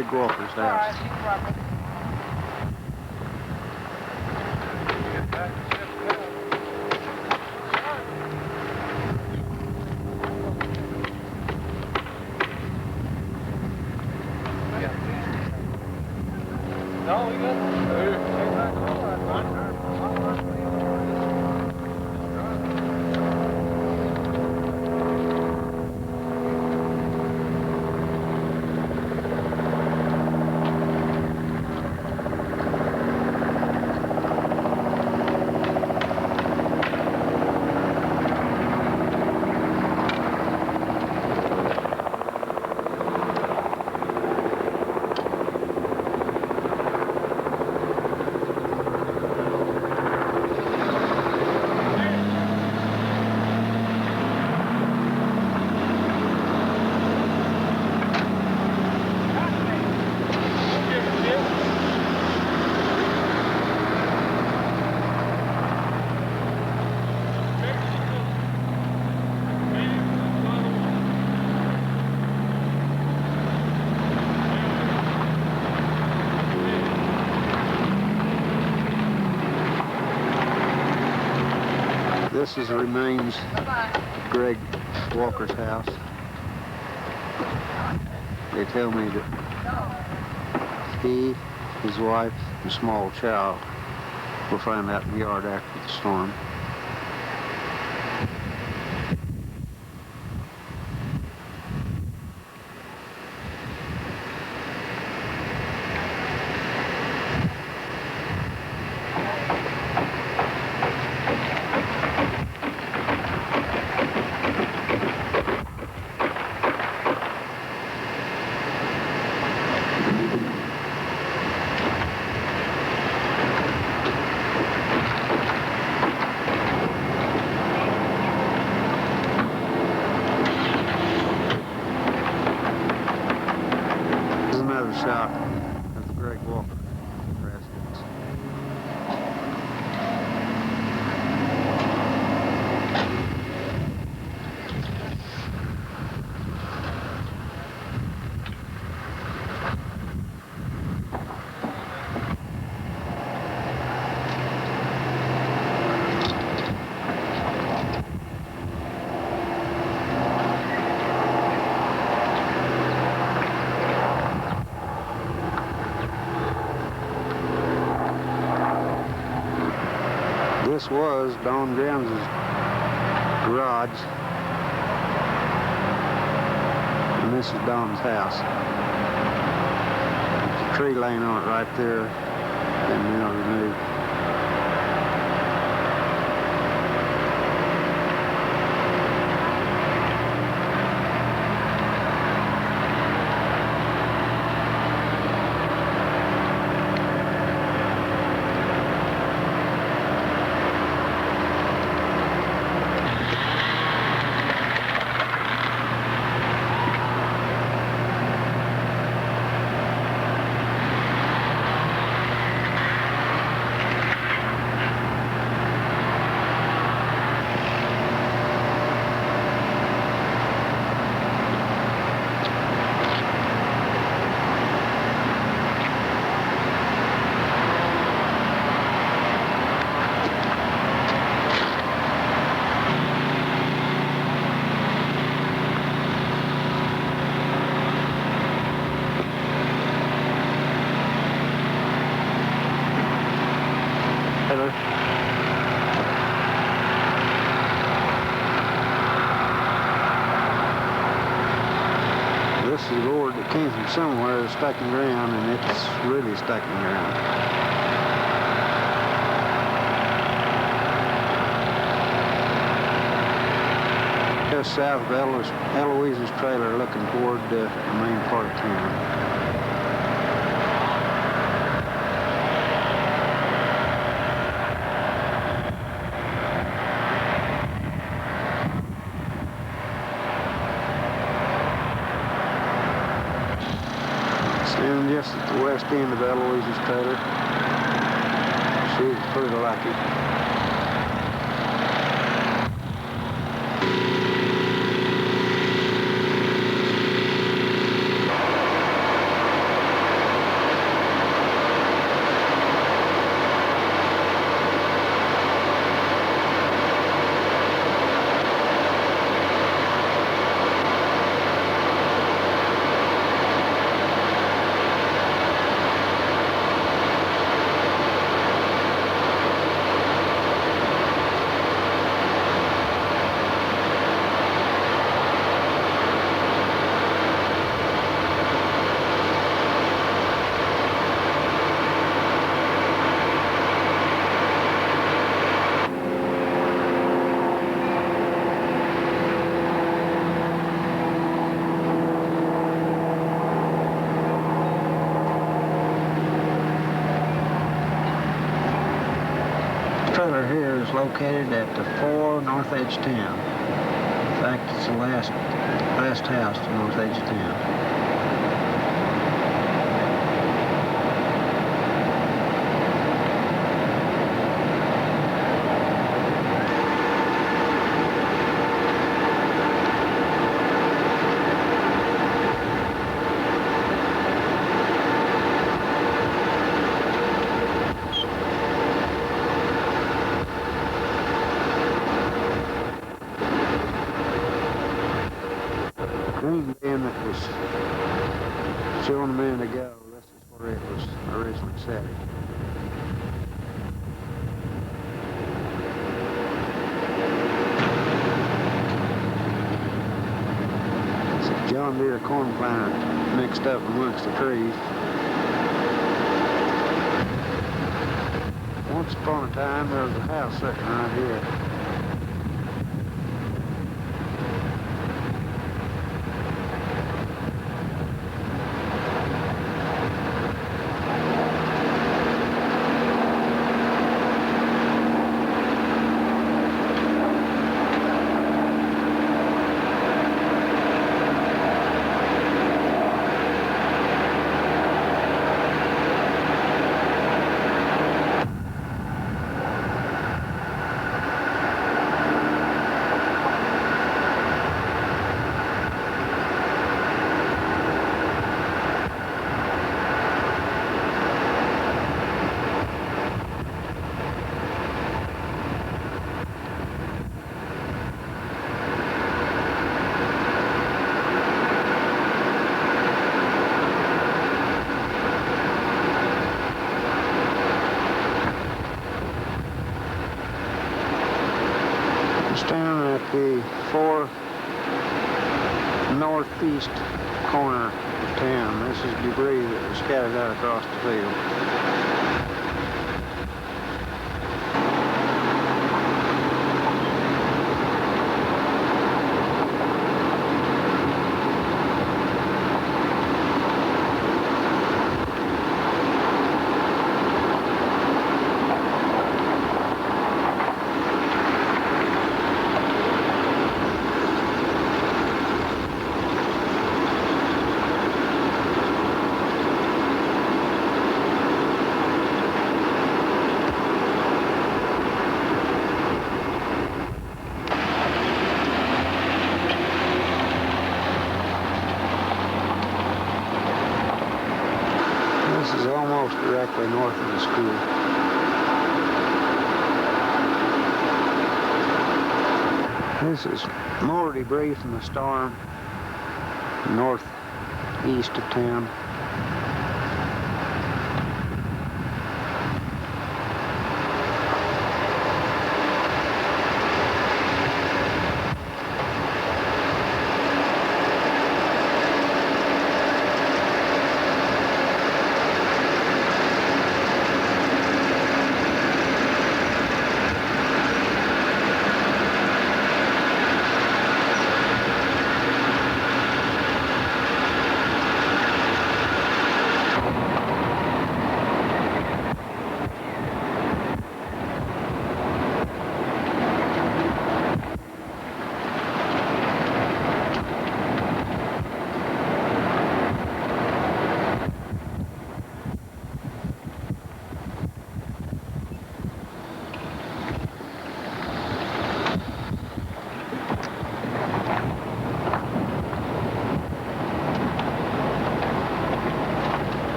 Greg Walker's house. This is the remains of Greg Walker's house. They tell me that he, his wife, and small child were found out in the yard after the storm. Shot of the Greg Walker residence. This was Don James's garage, and this is Don's house. There's a tree laying on it right there, and now removed. This is a gourd that came from somewhere stuck in the ground, and it's really stuck in the ground. Just south of Eloise's trailer, looking toward the main part of town. Standing just at the west end of Eloise's trailer. She's pretty lucky. located at the 4 North Edge Town. In fact, it's the last house to North Edge Town. Green bin that was shown a minute ago, this is where it was originally set. It's a John Deere corn planter mixed up amongst the trees. Once upon a time there was a house sitting right here. Down at the 4 northeast corner of town. This is debris that was scattered out across the field. This is almost directly north of the school. This is more debris from the storm northeast of town.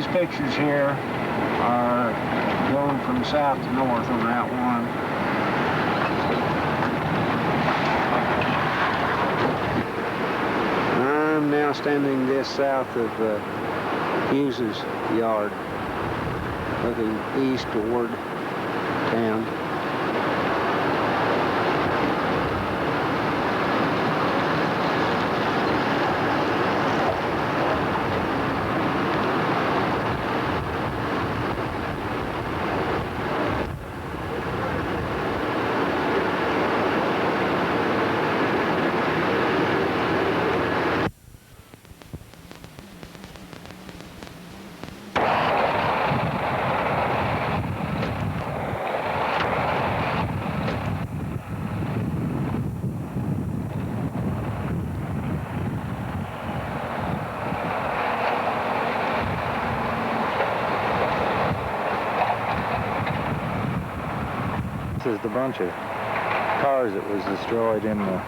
These pictures here are going from south to north on Route 1. I'm now standing just south of Hughes's yard, looking east toward town. This is the bunch of cars that was destroyed in the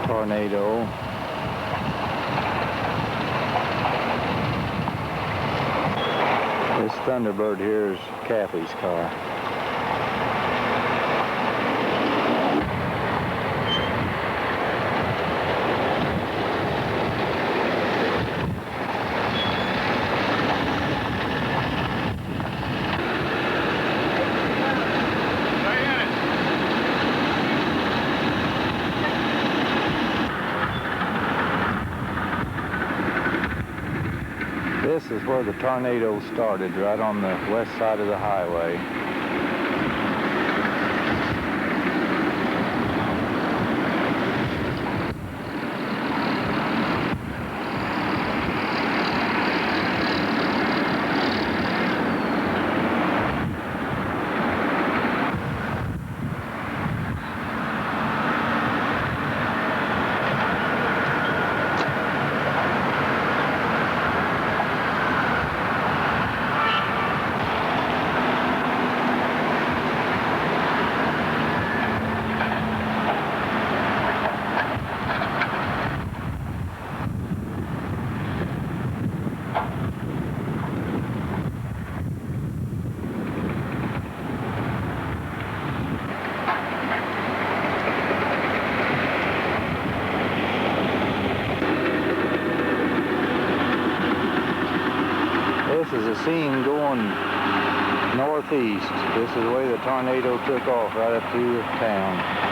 tornado. This Thunderbird here is Kathy's car. This is where the tornado started, right on the west side of the highway. This is a scene going northeast. This is the way the tornado took off, right up through the town.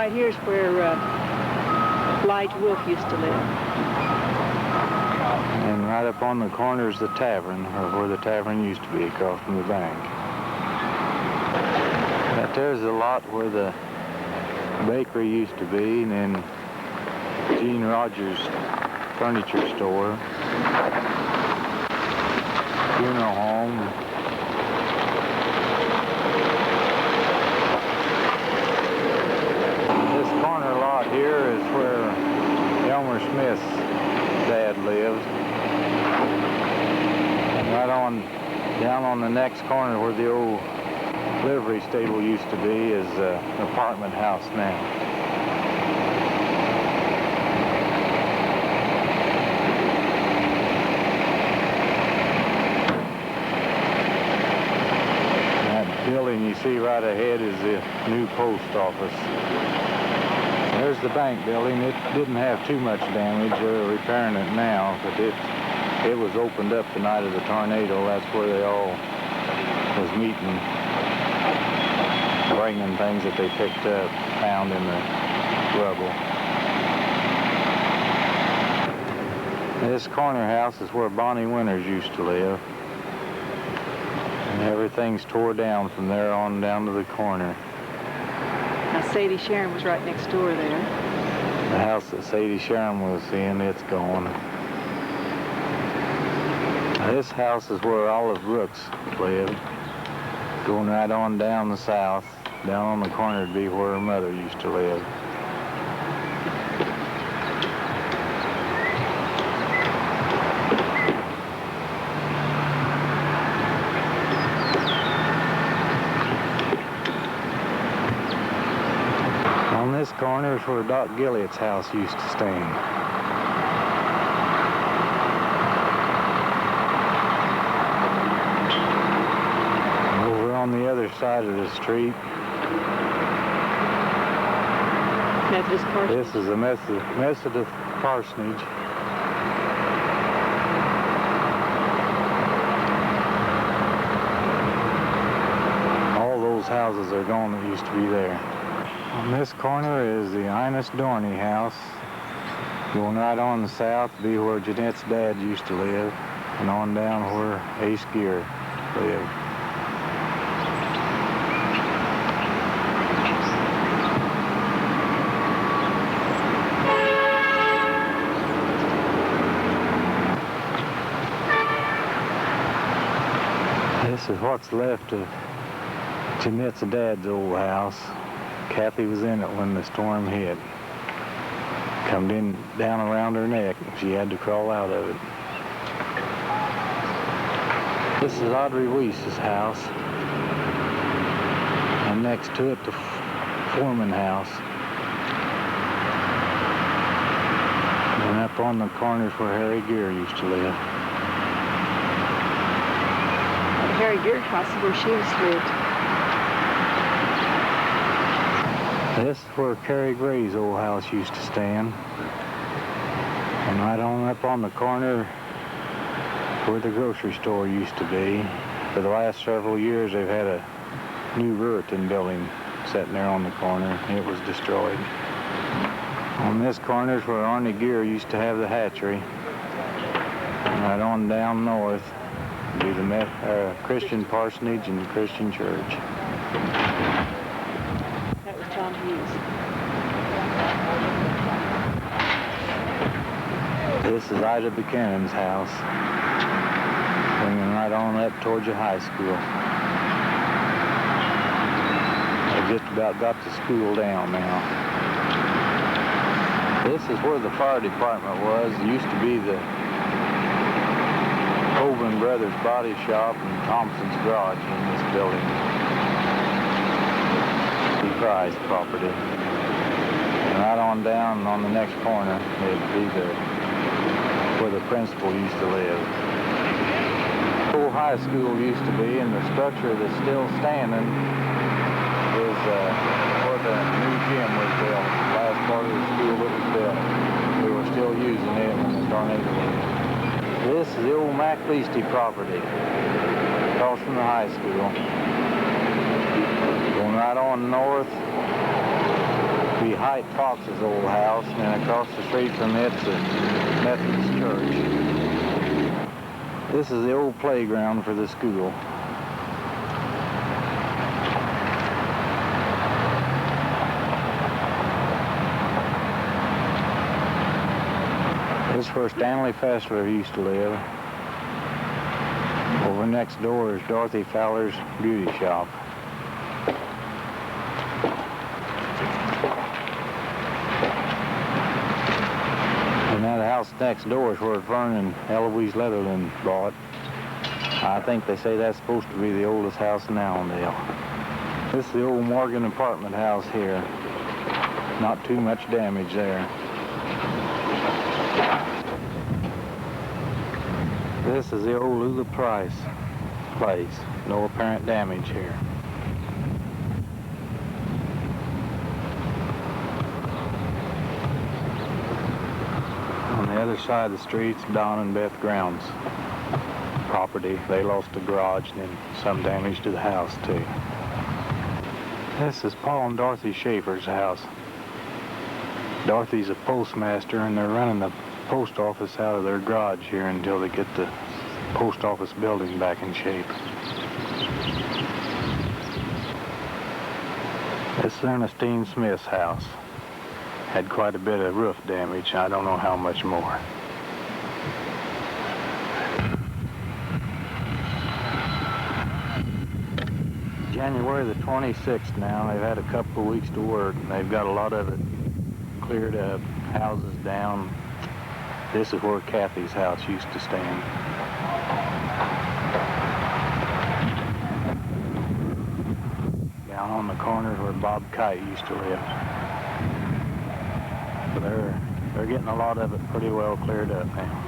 right here is where Lige Wolf used to live. And right up on the corner is the tavern, or where the tavern used to be, across from the bank. Right there's the lot where the bakery used to be, and then Gene Rogers' furniture store, funeral home. This corner lot here is where Elmer Smith's dad lived. And right on down on the next corner where the old livery stable used to be is an apartment house now. Building you see right ahead is the new post office. There's the bank building. It didn't have too much damage. They're repairing it now, but it was opened up the night of the tornado. That's where they all was meeting, bringing things that they picked up, found in the rubble. This corner house is where Bonnie Winters used to live. And everything's tore down from there on down to the corner. Now Sadie Sharon was right next door there. The house that Sadie Sharon was in, it's gone. This house is where Olive Brooks lived. Going right on down the south, down on the corner would be where her mother used to live. On this corner is where Doc Gilliott's house used to stand. Over on the other side of the street, Methodist parsonage. this is a Methodist parsonage. All those houses are gone that used to be there. On this corner is the Ines Dorney house. Going right on the south be where Jeanette's dad used to live, and on down where Ace Gear lived. This is what's left of Jeanette's dad's old house. Kathy was in it when the storm hit. Come in down around her neck. She had to crawl out of it. This is Audrey Weiss's house. And next to it, the Foreman house. And up on the corners where Harry Gear used to live. The Harry Gear house is where she lived. This is where Carrie Gray's old house used to stand. And right on up on the corner where the grocery store used to be. For the last several years they've had a new Ruritan building sitting there on the corner. It was destroyed. On this corner is where Arnie Gear used to have the hatchery. And right on down north would be the Christian parsonage and the Christian church. John Hughes. This is Ida Buchanan's house, bringing right on up towards your high school. They just about got the school down now. This is where the fire department was. It used to be the Colvin Brothers Body Shop and Thompson's Garage in this building. Prize property. And right on down on the next corner it'd be where the principal used to live. The old high school used to be, and the structure that's still standing is where the new gym was built. The last part of the school that was built. We were still using it when the tornado hit. This is the old Mac Leasty property across from the high school. Going right on north be Hyde Fox's old house, and across the street from it's a Methodist church. This is the old playground for the school. This is where Stanley Fessler used to live. Over next door is Dorothy Fowler's beauty shop. And that house next door is where Vern and Eloise Leatherland bought. I think they say that's supposed to be the oldest house in Allendale. This is the old Morgan apartment house here. Not too much damage there. This is the old Lula Price place. No apparent damage here. On the other side of the street's Don and Beth Ground's property. They lost a garage and then some damage to the house too. This is Paul and Dorothy Schaefer's house. Dorothy's a postmaster and they're running the post office out of their garage here until they get the post office building back in shape. This is Ernestine Smith's house. Had quite a bit of roof damage. I don't know how much more. January the 26th now. They've had a couple of weeks to work and they've got a lot of it cleared up, houses down. This is where Kathy's house used to stand. Down on the corner where Bob Kite used to live. But they're getting a lot of it pretty well cleared up now.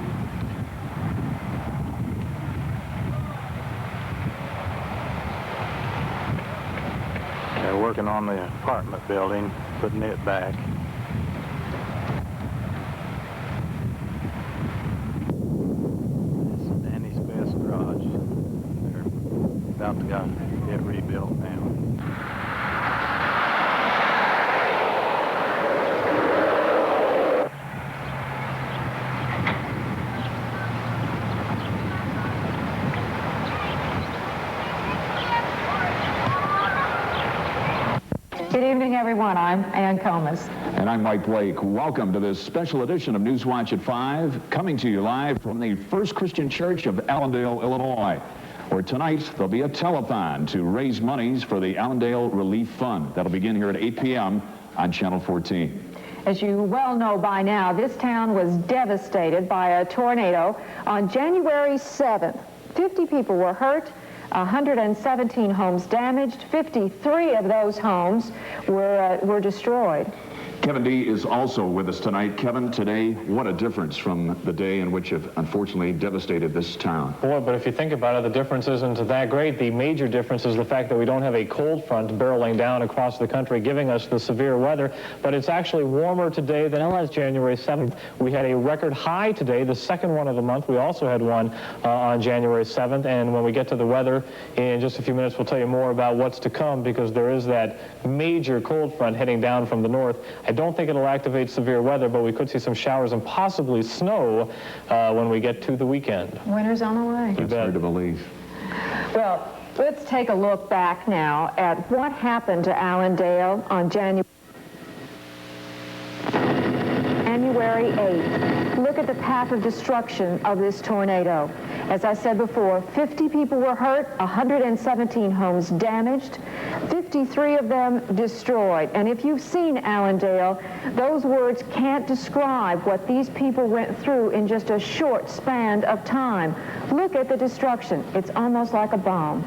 They're working on the apartment building, putting it back. About to get rebuilt now. Good evening, everyone. I'm Ann Comas. And I'm Mike Blake. Welcome to this special edition of Newswatch at 5, coming to you live from the First Christian Church of Allendale, Illinois, where tonight there'll be a telethon to raise monies for the Allendale Relief Fund. That'll begin here at 8 p.m. on Channel 14. As you well know by now, this town was devastated by a tornado on January 7th. 50 people were hurt, 117 homes damaged, 53 of those homes were destroyed. Kevin D. is also with us tonight. Kevin, today, what a difference from the day in which it unfortunately devastated this town. Boy, but if you think about it, the difference isn't that great. The major difference is the fact that we don't have a cold front barreling down across the country giving us the severe weather, but it's actually warmer today than it was January 7th. We had a record high today, the second one of the month. We also had one on January 7th, and when we get to the weather in just a few minutes, we'll tell you more about what's to come because there is that major cold front heading down from the north. I don't think it'll activate severe weather, but we could see some showers and possibly snow when we get to the weekend. Winter's on the way. It's hard to believe. Well, let's take a look back now at what happened to Allendale on January 8th. Look at the path of destruction of this tornado. As I said before, 50 people were hurt, 117 homes damaged, 53 of them destroyed. And if you've seen Allendale, those words can't describe what these people went through in just a short span of time. Look at the destruction. It's almost like a bomb.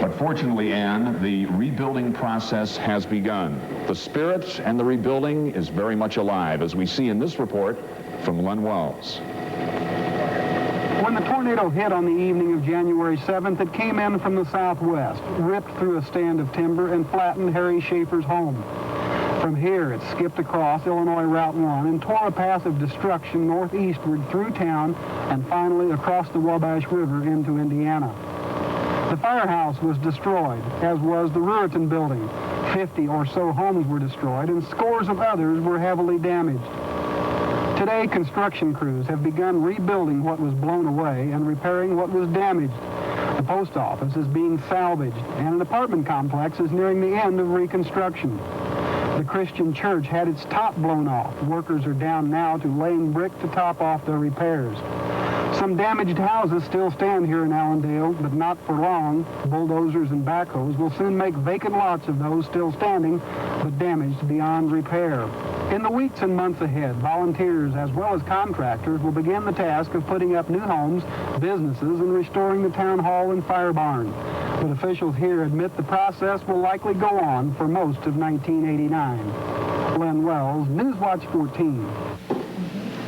But fortunately, Ann, the rebuilding process has begun. The spirit and the rebuilding is very much alive, as we see in this report from Len Wells. When the tornado hit on the evening of January 7th, it came in from the southwest, ripped through a stand of timber, and flattened Harry Schaefer's home. From here, it skipped across Illinois Route 1 and tore a path of destruction northeastward through town and finally across the Wabash River into Indiana. The firehouse was destroyed, as was the Ruritan building. 50 or so homes were destroyed, and scores of others were heavily damaged. Today, construction crews have begun rebuilding what was blown away and repairing what was damaged. The post office is being salvaged, and an apartment complex is nearing the end of reconstruction. The Christian church had its top blown off. Workers are down now to laying brick to top off their repairs. Some damaged houses still stand here in Allendale, but not for long. Bulldozers and backhoes will soon make vacant lots of those still standing, but damaged beyond repair. In the weeks and months ahead, volunteers as well as contractors will begin the task of putting up new homes, businesses, and restoring the town hall and fire barn. But officials here admit the process will likely go on for most of 1989. Len Wells, Newswatch 14.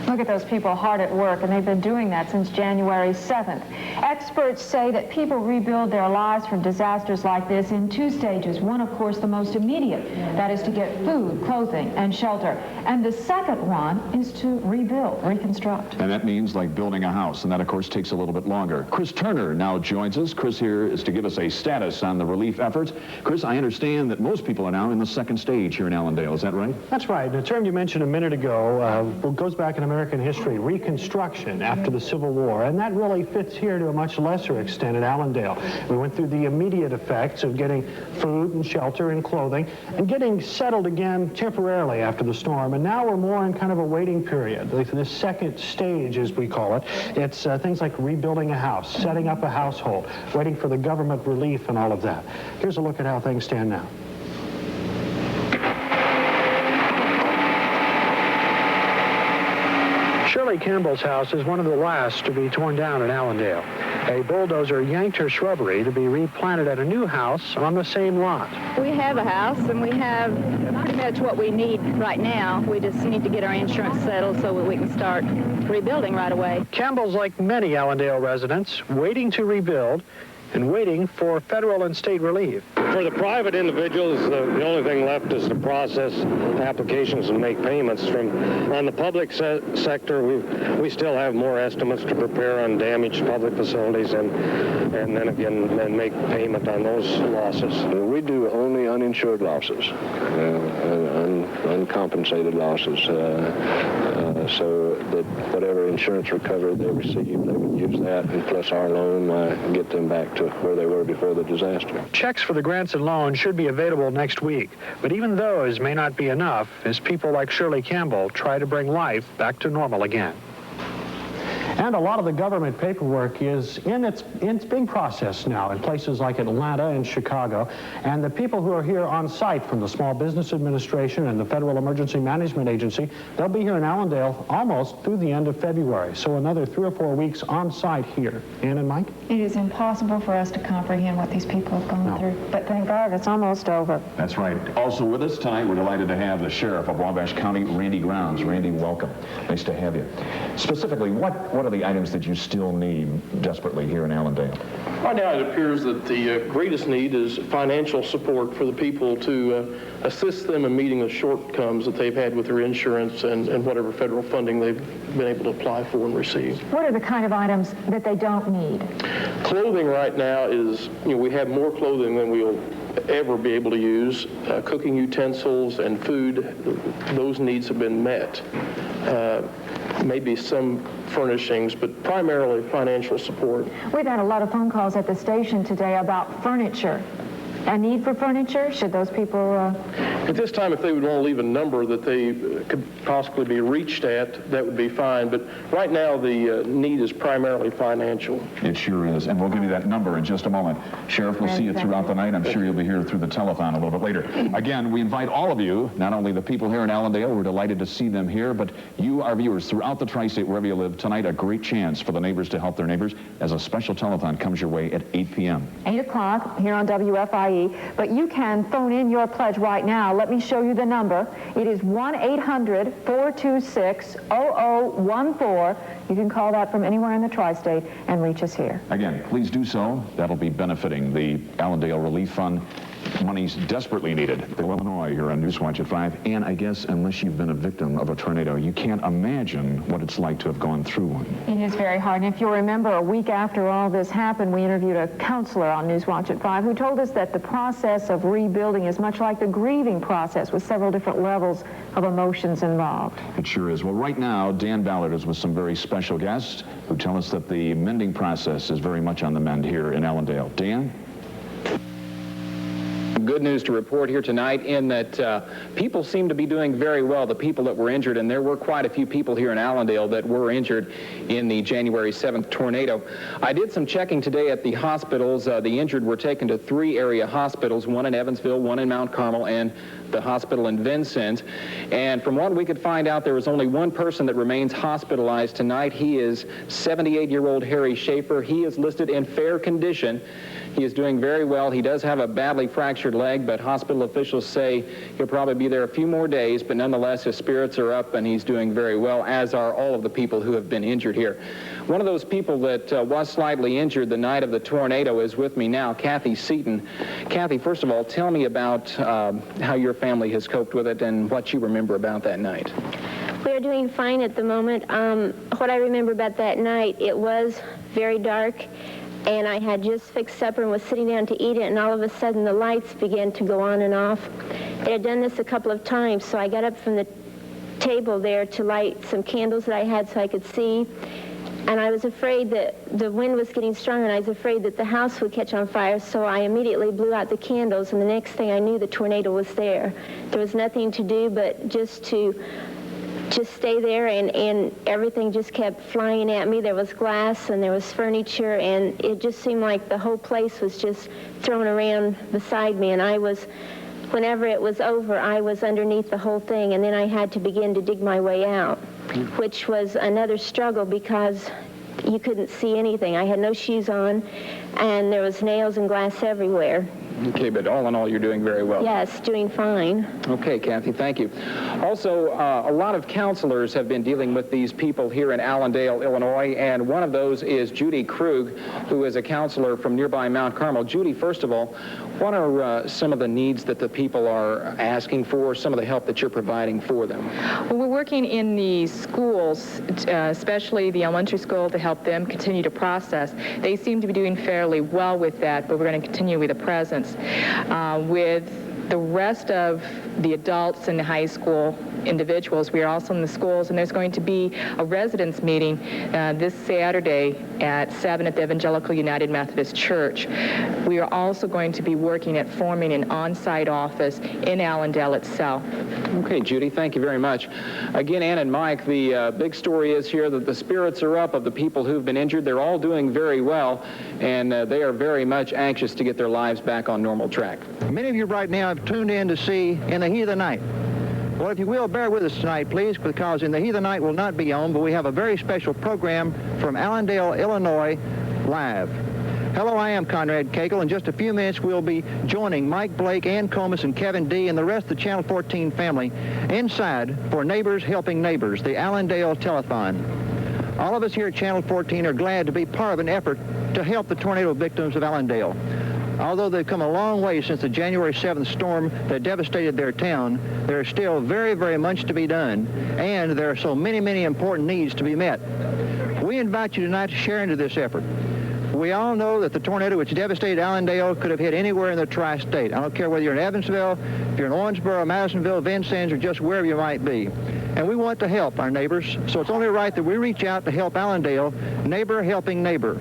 Look at those people hard at work, and they've been doing that since January 7th. Experts say that people rebuild their lives from disasters like this in two stages. One, of course, the most immediate. That is to get food, clothing, and shelter. And the second one is to rebuild, reconstruct. And that means like building a house, and that, of course, takes a little bit longer. Chris Turner now joins us. Chris here is to give us a status on the relief efforts. Chris, I understand that most people are now in the second stage here in Allendale. Is that right? That's right. The term you mentioned a minute ago goes back in American history, Reconstruction after the Civil War, and that really fits here to a much lesser extent in Allendale. We went through the immediate effects of getting food and shelter and clothing and getting settled again temporarily after the storm, and now we're more in kind of a waiting period. This second stage, as we call it, it's things like rebuilding a house, setting up a household, waiting for the government relief and all of that. Here's a look at how things stand now. Shirley Campbell's house is one of the last to be torn down in Allendale. A bulldozer yanked her shrubbery to be replanted at a new house on the same lot. We have a house, and we have pretty much what we need right now. We just need to get our insurance settled so that we can start rebuilding right away. Campbell's like many Allendale residents, waiting to rebuild and waiting for federal and state relief. For the private individuals, the only thing left is to process applications and make payments. On the public sector, we still have more estimates to prepare on damaged public facilities and then again make payment on those losses. We do only uninsured losses, uncompensated losses, so that whatever insurance recovery they receive, they would use that, and plus our loan, get them back to where they were before the disaster. Checks for the grants and loans should be available next week, but even those may not be enough as people like Shirley Campbell try to bring life back to normal again. And a lot of the government paperwork is it's being processed now in places like Atlanta and Chicago. And the people who are here on site from the Small Business Administration and the Federal Emergency Management Agency, they'll be here in Allendale almost through the end of February. So another 3 or 4 weeks on site here. Ann and Mike? It is impossible for us to comprehend what these people have gone through. But thank God it's almost over. That's right. Also with us tonight, we're delighted to have the Sheriff of Wabash County, Randy Grounds. Randy, welcome. Nice to have you. Specifically, what are the items that you still need desperately here in Allendale? Right now, it appears that the greatest need is financial support for the people to assist them in meeting the shortcomings that they've had with their insurance and whatever federal funding they've been able to apply for and receive. What are the kind of items that they don't need? Clothing right now is, we have more clothing than we'll ever be able to use. Cooking utensils and food, those needs have been met. Maybe some furnishings, but primarily financial support. We've had a lot of phone calls at the station today about furniture. A need for furniture? Should those people... At this time, if they would want to leave a number that they could possibly be reached at, that would be fine. But right now, the need is primarily financial. It sure is. And we'll give you that number in just a moment. Sheriff, we'll see you throughout the night. I'm sure you'll be here through the telethon a little bit later. Again, we invite all of you, not only the people here in Allendale, we're delighted to see them here, but you, our viewers, throughout the tri-state, wherever you live, tonight, a great chance for the neighbors to help their neighbors as a special telethon comes your way at 8 p.m. 8 o'clock here on WFIE. But you can phone in your pledge right now. Let me show you the number. It is 1-800-426-0014. You can call that from anywhere in the tri-state and reach us here. Again, please do so. That'll be benefiting the Allendale Relief Fund money's desperately needed. Illinois, you're on Newswatch at 5. And I guess unless you've been a victim of a tornado, you can't imagine what it's like to have gone through one. It is very hard. And if you'll remember, a week after all this happened, we interviewed a counselor on Newswatch at 5 who told us that the process of rebuilding is much like the grieving process with several different levels of emotions involved. It sure is. Well, right now, Dan Ballard is with some very special guests who tell us that the mending process is very much on the mend here in Allendale. Dan? Good news to report here tonight in that people seem to be doing very well, the people that were injured, and there were quite a few people here in Allendale that were injured in the January 7th tornado. I did some checking today at the hospitals. The injured were taken to 3 area hospitals, one in Evansville, one in Mount Carmel, and the hospital in Vincennes. And from what we could find out, there was only one person that remains hospitalized tonight. He is 78-year-old Harry Schaefer. He is listed in fair condition. He is doing very well. He does have a badly fractured leg, but hospital officials say he'll probably be there a few more days, but nonetheless his spirits are up and he's doing very well, as are all of the people who have been injured here. One of those people that was slightly injured the night of the tornado is with me now, Kathy Seaton. Kathy, first of all, tell me about how your family has coped with it and what you remember about that night. We are doing fine at the moment. What I remember about that night, it was very dark, and I had just fixed supper and was sitting down to eat it, and all of a sudden the lights began to go on and off. I had done this a couple of times, so I got up from the table there to light some candles that I had so I could see, and I was afraid that the wind was getting stronger, and I was afraid that the house would catch on fire, so I immediately blew out the candles, and the next thing I knew, the tornado was there. There was nothing to do but just stay there, and everything just kept flying at me. There was glass and there was furniture, and it just seemed like the whole place was just thrown around beside me, and whenever it was over, I was underneath the whole thing, and then I had to begin to dig my way out, which was another struggle because you couldn't see anything. I had no shoes on, and there was nails and glass everywhere. Okay, but all in all, you're doing very well. Yes, doing fine. Okay, Kathy, thank you. Also, a lot of counselors have been dealing with these people here in Allendale, Illinois, and one of those is Judy Krug, who is a counselor from nearby Mount Carmel. Judy, first of all, what are some of the needs that the people are asking for, some of the help that you're providing for them? Well, we're working in the schools, especially the elementary school, to help them continue to process. They seem to be doing fairly well with that, but we're going to continue with the presence. With the rest of the adults in the high school individuals, we are also in the schools, and there's going to be a residents meeting this Saturday at 7 at the Evangelical United Methodist Church. We are also going to be working at forming an on-site office in Allendale itself. Okay, Judy, thank you very much. Again, Ann and Mike, the big story is here that the spirits are up of the people who've been injured. They're all doing very well, and they are very much anxious to get their lives back on normal track. Many of you right now have tuned in to see In the Heat of the Night. Well, if you will, bear with us tonight, please, because In the Heat of the Night will not be on, but we have a very special program from Allendale, Illinois, live. Hello, I am Conrad Cagle. In just a few minutes, we'll be joining Mike Blake, Ann Comus, and Kevin D. and the rest of the Channel 14 family inside for Neighbors Helping Neighbors, the Allendale Telethon. All of us here at Channel 14 are glad to be part of an effort to help the tornado victims of Allendale. Although they've come a long way since the January 7th storm that devastated their town, there is still very, very much to be done, and there are so many, many important needs to be met. We invite you tonight to share into this effort. We all know that the tornado which devastated Allendale could have hit anywhere in the tri-state. I don't care whether you're in Evansville, if you're in Owensboro, Madisonville, Vincennes, or just wherever you might be. And we want to help our neighbors, so it's only right that we reach out to help Allendale, neighbor helping neighbor.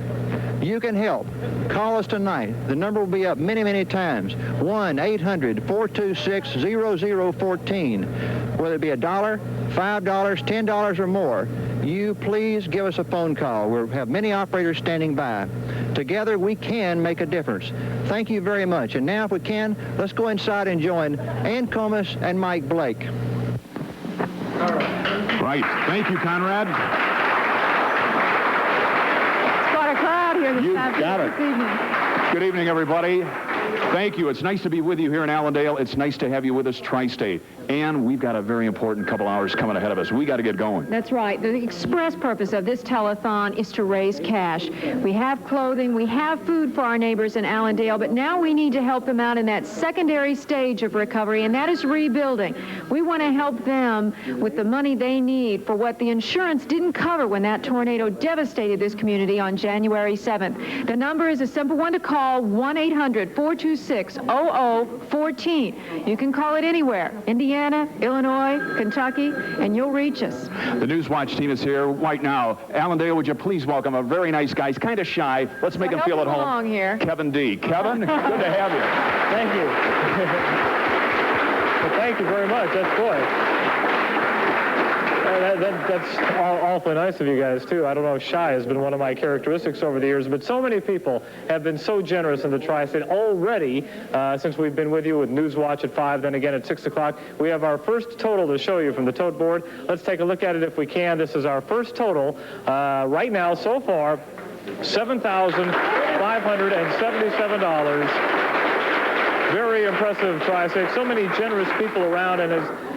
You can help. Call us tonight. The number will be up many, many times. 1-800-426-0014. Whether it be $1, $5, $10, or more, you please give us a phone call. We'll have many operators standing by. Together, we can make a difference. Thank you very much. And now, if we can, let's go inside and join Ann Comus and Mike Blake. Right. Thank you, Conrad. Quite a crowd here this You've got it. evening. Good evening, everybody. Thank you. It's nice to be with you here in Allendale. It's nice to have you with us, Tri-State. And we've got a very important couple hours coming ahead of us. We got to get going. That's right. The express purpose of this telethon is to raise cash. We have clothing, we have food for our neighbors in Allendale, but now we need to help them out in that secondary stage of recovery, and that is rebuilding. We want to help them with the money they need for what the insurance didn't cover when that tornado devastated this community on January 7th. The number is a simple one to call, 1-800-426-0014. You can call it anywhere, Indiana, Illinois, Kentucky, and you'll reach us. The Newswatch team is here right now. Allendale, would you please welcome a very nice guy. He's kind of shy. Let's make him feel at home. Here. Kevin D. Kevin, good to have you. Thank you. Well, thank you very much. That's boy. That's awfully nice of you guys, too. I don't know, shy has been one of my characteristics over the years, but so many people have been so generous in the Tri-State already since we've been with you with Newswatch at 5, then again at 6 o'clock. We have our first total to show you from the tote board. Let's take a look at it if we can. This is our first total right now so far, $7,577. Very impressive, Tri-State. So many generous people around, and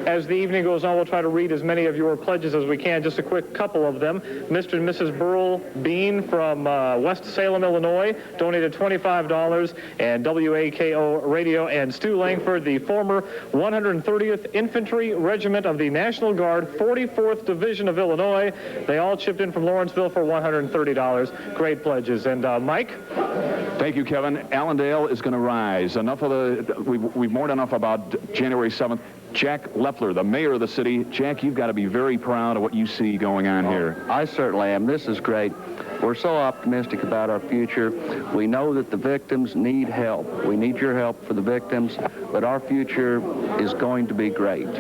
as the evening goes on, we'll try to read as many of your pledges as we can. Just a quick couple of them. Mr. and Mrs. Burl Bean from West Salem, Illinois, donated $25, and WAKO Radio and Stu Langford, the former 130th Infantry Regiment of the National Guard, 44th Division of Illinois. They all chipped in from Lawrenceville for $130. Great pledges. And Mike? Thank you, Kevin. Allendale is going to rise. Enough of we've mourned enough about January 7th. Jack Leffler, the mayor of the city. Jack, you've got to be very proud of what you see going on here. I certainly am. This is great. We're so optimistic about our future. We know that the victims need help. We need your help for the victims, but our future is going to be great.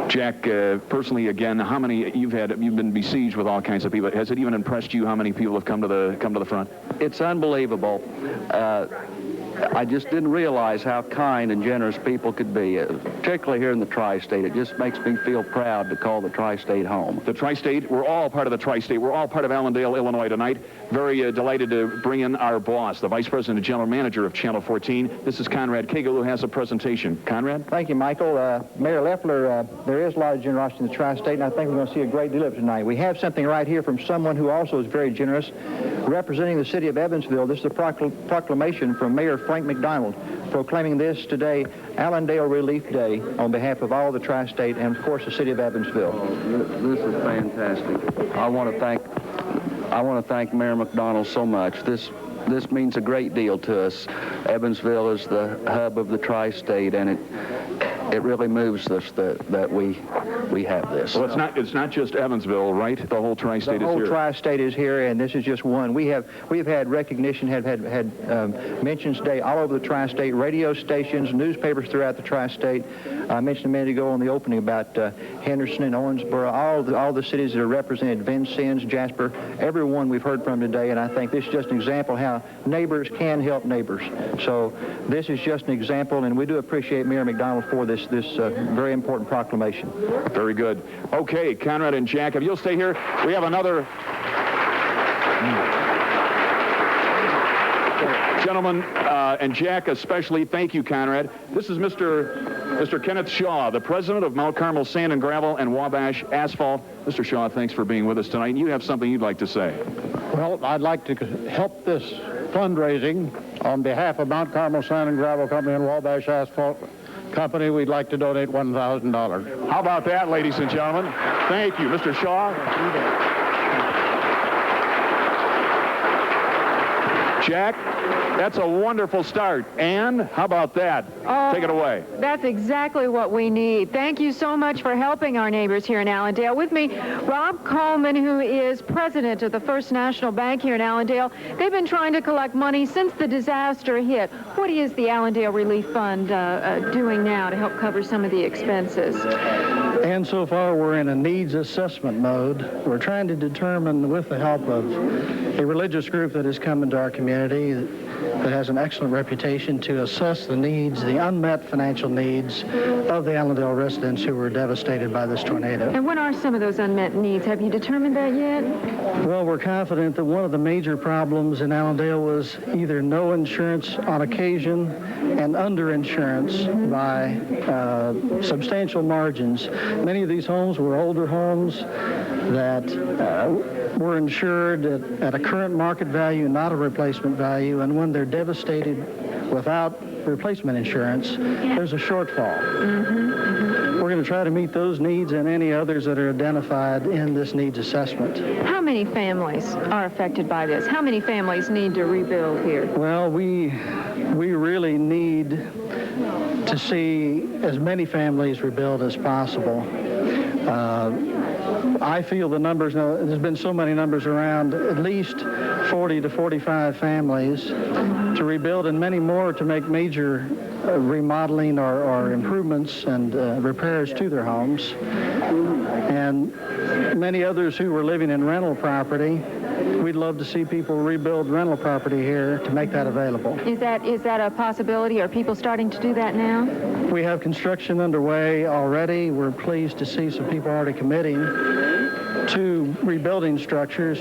Jack, personally, again, how many you've been besieged with all kinds of people. Has it even impressed you how many people have come to the front? It's unbelievable. I just didn't realize how kind and generous people could be, particularly here in the Tri-State. It just makes me feel proud to call the Tri-State home. The Tri-State, we're all part of the Tri-State. We're all part of Allendale, Illinois tonight. Very delighted to bring in our boss, the Vice President and General Manager of Channel 14. This is Conrad Cagle, who has a presentation. Conrad? Thank you, Michael. Mayor Leffler, there is a lot of generosity in the Tri-State, and I think we're going to see a great deal of it tonight. We have something right here from someone who also is very generous. Representing the city of Evansville, this is a proclamation from Mayor Frank McDonald proclaiming this today, Allendale Relief Day, on behalf of all the Tri-State and, of course, the city of Evansville. This is fantastic. I want to thank Mayor McDonald so much. This means a great deal to us. Evansville is the hub of the Tri-State, and it really moves us that we have this. Well, it's not just Evansville, right? The whole Tri-State is here. The whole Tri-State is here, and this is just one. We've had recognition, have had mentions today all over the Tri-State, radio stations, newspapers throughout the Tri-State. I mentioned a minute ago in the opening about Henderson and Owensboro, all the cities that are represented, Vincennes, Jasper, everyone we've heard from today, and I think this is just an example how neighbors can help neighbors. So this is just an example, and we do appreciate Mayor McDonald for this very important proclamation. Very good. Okay, Conrad and Jack, if you'll stay here, we have another gentleman, and Jack especially. Thank you, Conrad. This is Mr. Kenneth Shaw, the president of Mount Carmel Sand and Gravel and Wabash Asphalt. Mr. Shaw, thanks for being with us tonight. And you have something you'd like to say. Well, I'd like to help this fundraising on behalf of Mount Carmel Sand and Gravel Company and Wabash Asphalt Company. We'd like to donate $1,000. How about that, ladies and gentlemen? Thank you, Mr. Shaw. Jack, that's a wonderful start. Ann, how about that? Take it away. That's exactly what we need. Thank you so much for helping our neighbors here in Allendale. With me, Rob Coleman, who is president of the First National Bank here in Allendale. They've been trying to collect money since the disaster hit. What is the Allendale Relief Fund doing now to help cover some of the expenses? And so far, we're in a needs assessment mode. We're trying to determine, with the help of a religious group that has come into our community, that has an excellent reputation to assess the needs, the unmet financial needs of the Allendale residents who were devastated by this tornado. And what are some of those unmet needs? Have you determined that yet? Well, we're confident that one of the major problems in Allendale was either no insurance on occasion and underinsurance by substantial margins. Many of these homes were older homes that were insured at a current market value, not a replacement value, and when they're devastated without replacement insurance, there's a shortfall. We're going to try to meet those needs and any others that are identified in this needs assessment. How many families are affected by this? How many families need to rebuild here? Well, we really need to see as many families rebuild as possible. I feel the numbers, now there's been so many numbers around, at least 40 to 45 families to rebuild and many more to make major remodeling or improvements and repairs to their homes. And many others who were living in rental property, we'd love to see people rebuild rental property here to make that available. Is that a possibility? Are people starting to do that now? We have construction underway already. We're pleased to see some people already committing to rebuilding structures.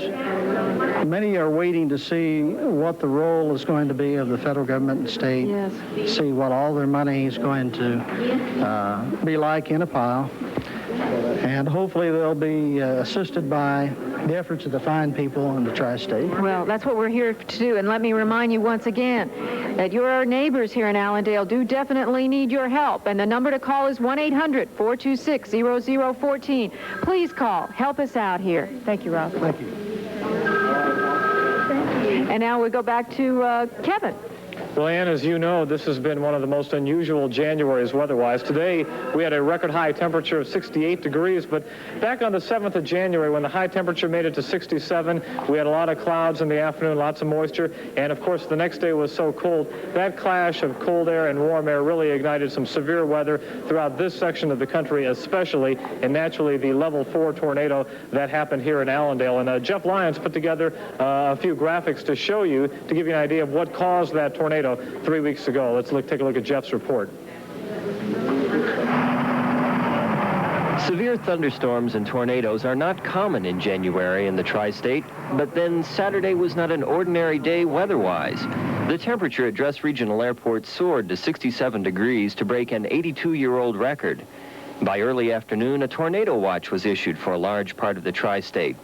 Many are waiting to see what the role is going to be of the federal government and state, see what all their money is going to be like in a pile. And hopefully they'll be assisted by the efforts of the fine people in the tri-state. Well, that's what we're here to do. And let me remind you once again that your neighbors here in Allendale do definitely need your help. And the number to call is 1-800-426-0014. Please call. Help us out here. Thank you, Rob. Thank you. And now we go back to Kevin. Well, Ann, as you know, this has been one of the most unusual Januaries weather-wise. Today, we had a record high temperature of 68 degrees, but back on the 7th of January, when the high temperature made it to 67, we had a lot of clouds in the afternoon, lots of moisture, and of course, the next day was so cold. That clash of cold air and warm air really ignited some severe weather throughout this section of the country, especially, and naturally, the level 4 tornado that happened here in Allendale. And Jeff Lyons put together a few graphics to show you, to give you an idea of what caused that tornado 3 weeks ago. Let's take a look at Jeff's report. Severe thunderstorms and tornadoes are not common in January in the tri-state, but then Saturday was not an ordinary day weather-wise. The temperature at Dress Regional Airport soared to 67 degrees to break an 82-year-old record. By early afternoon, a tornado watch was issued for a large part of the tri-state.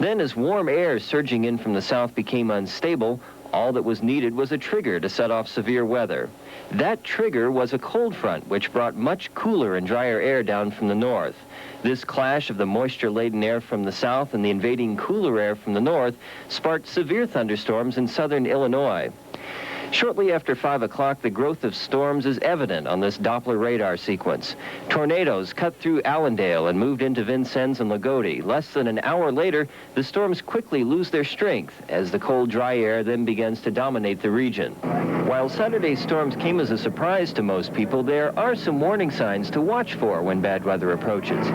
Then, as warm air surging in from the south became unstable, all that was needed was a trigger to set off severe weather. That trigger was a cold front, which brought much cooler and drier air down from the north. This clash of the moisture-laden air from the south and the invading cooler air from the north sparked severe thunderstorms in southern Illinois. Shortly after 5 o'clock, the growth of storms is evident on this Doppler radar sequence. Tornadoes cut through Allendale and moved into Vincennes and Lagodi. Less than an hour later, the storms quickly lose their strength as the cold, dry air then begins to dominate the region. While Saturday's storms came as a surprise to most people, there are some warning signs to watch for when bad weather approaches.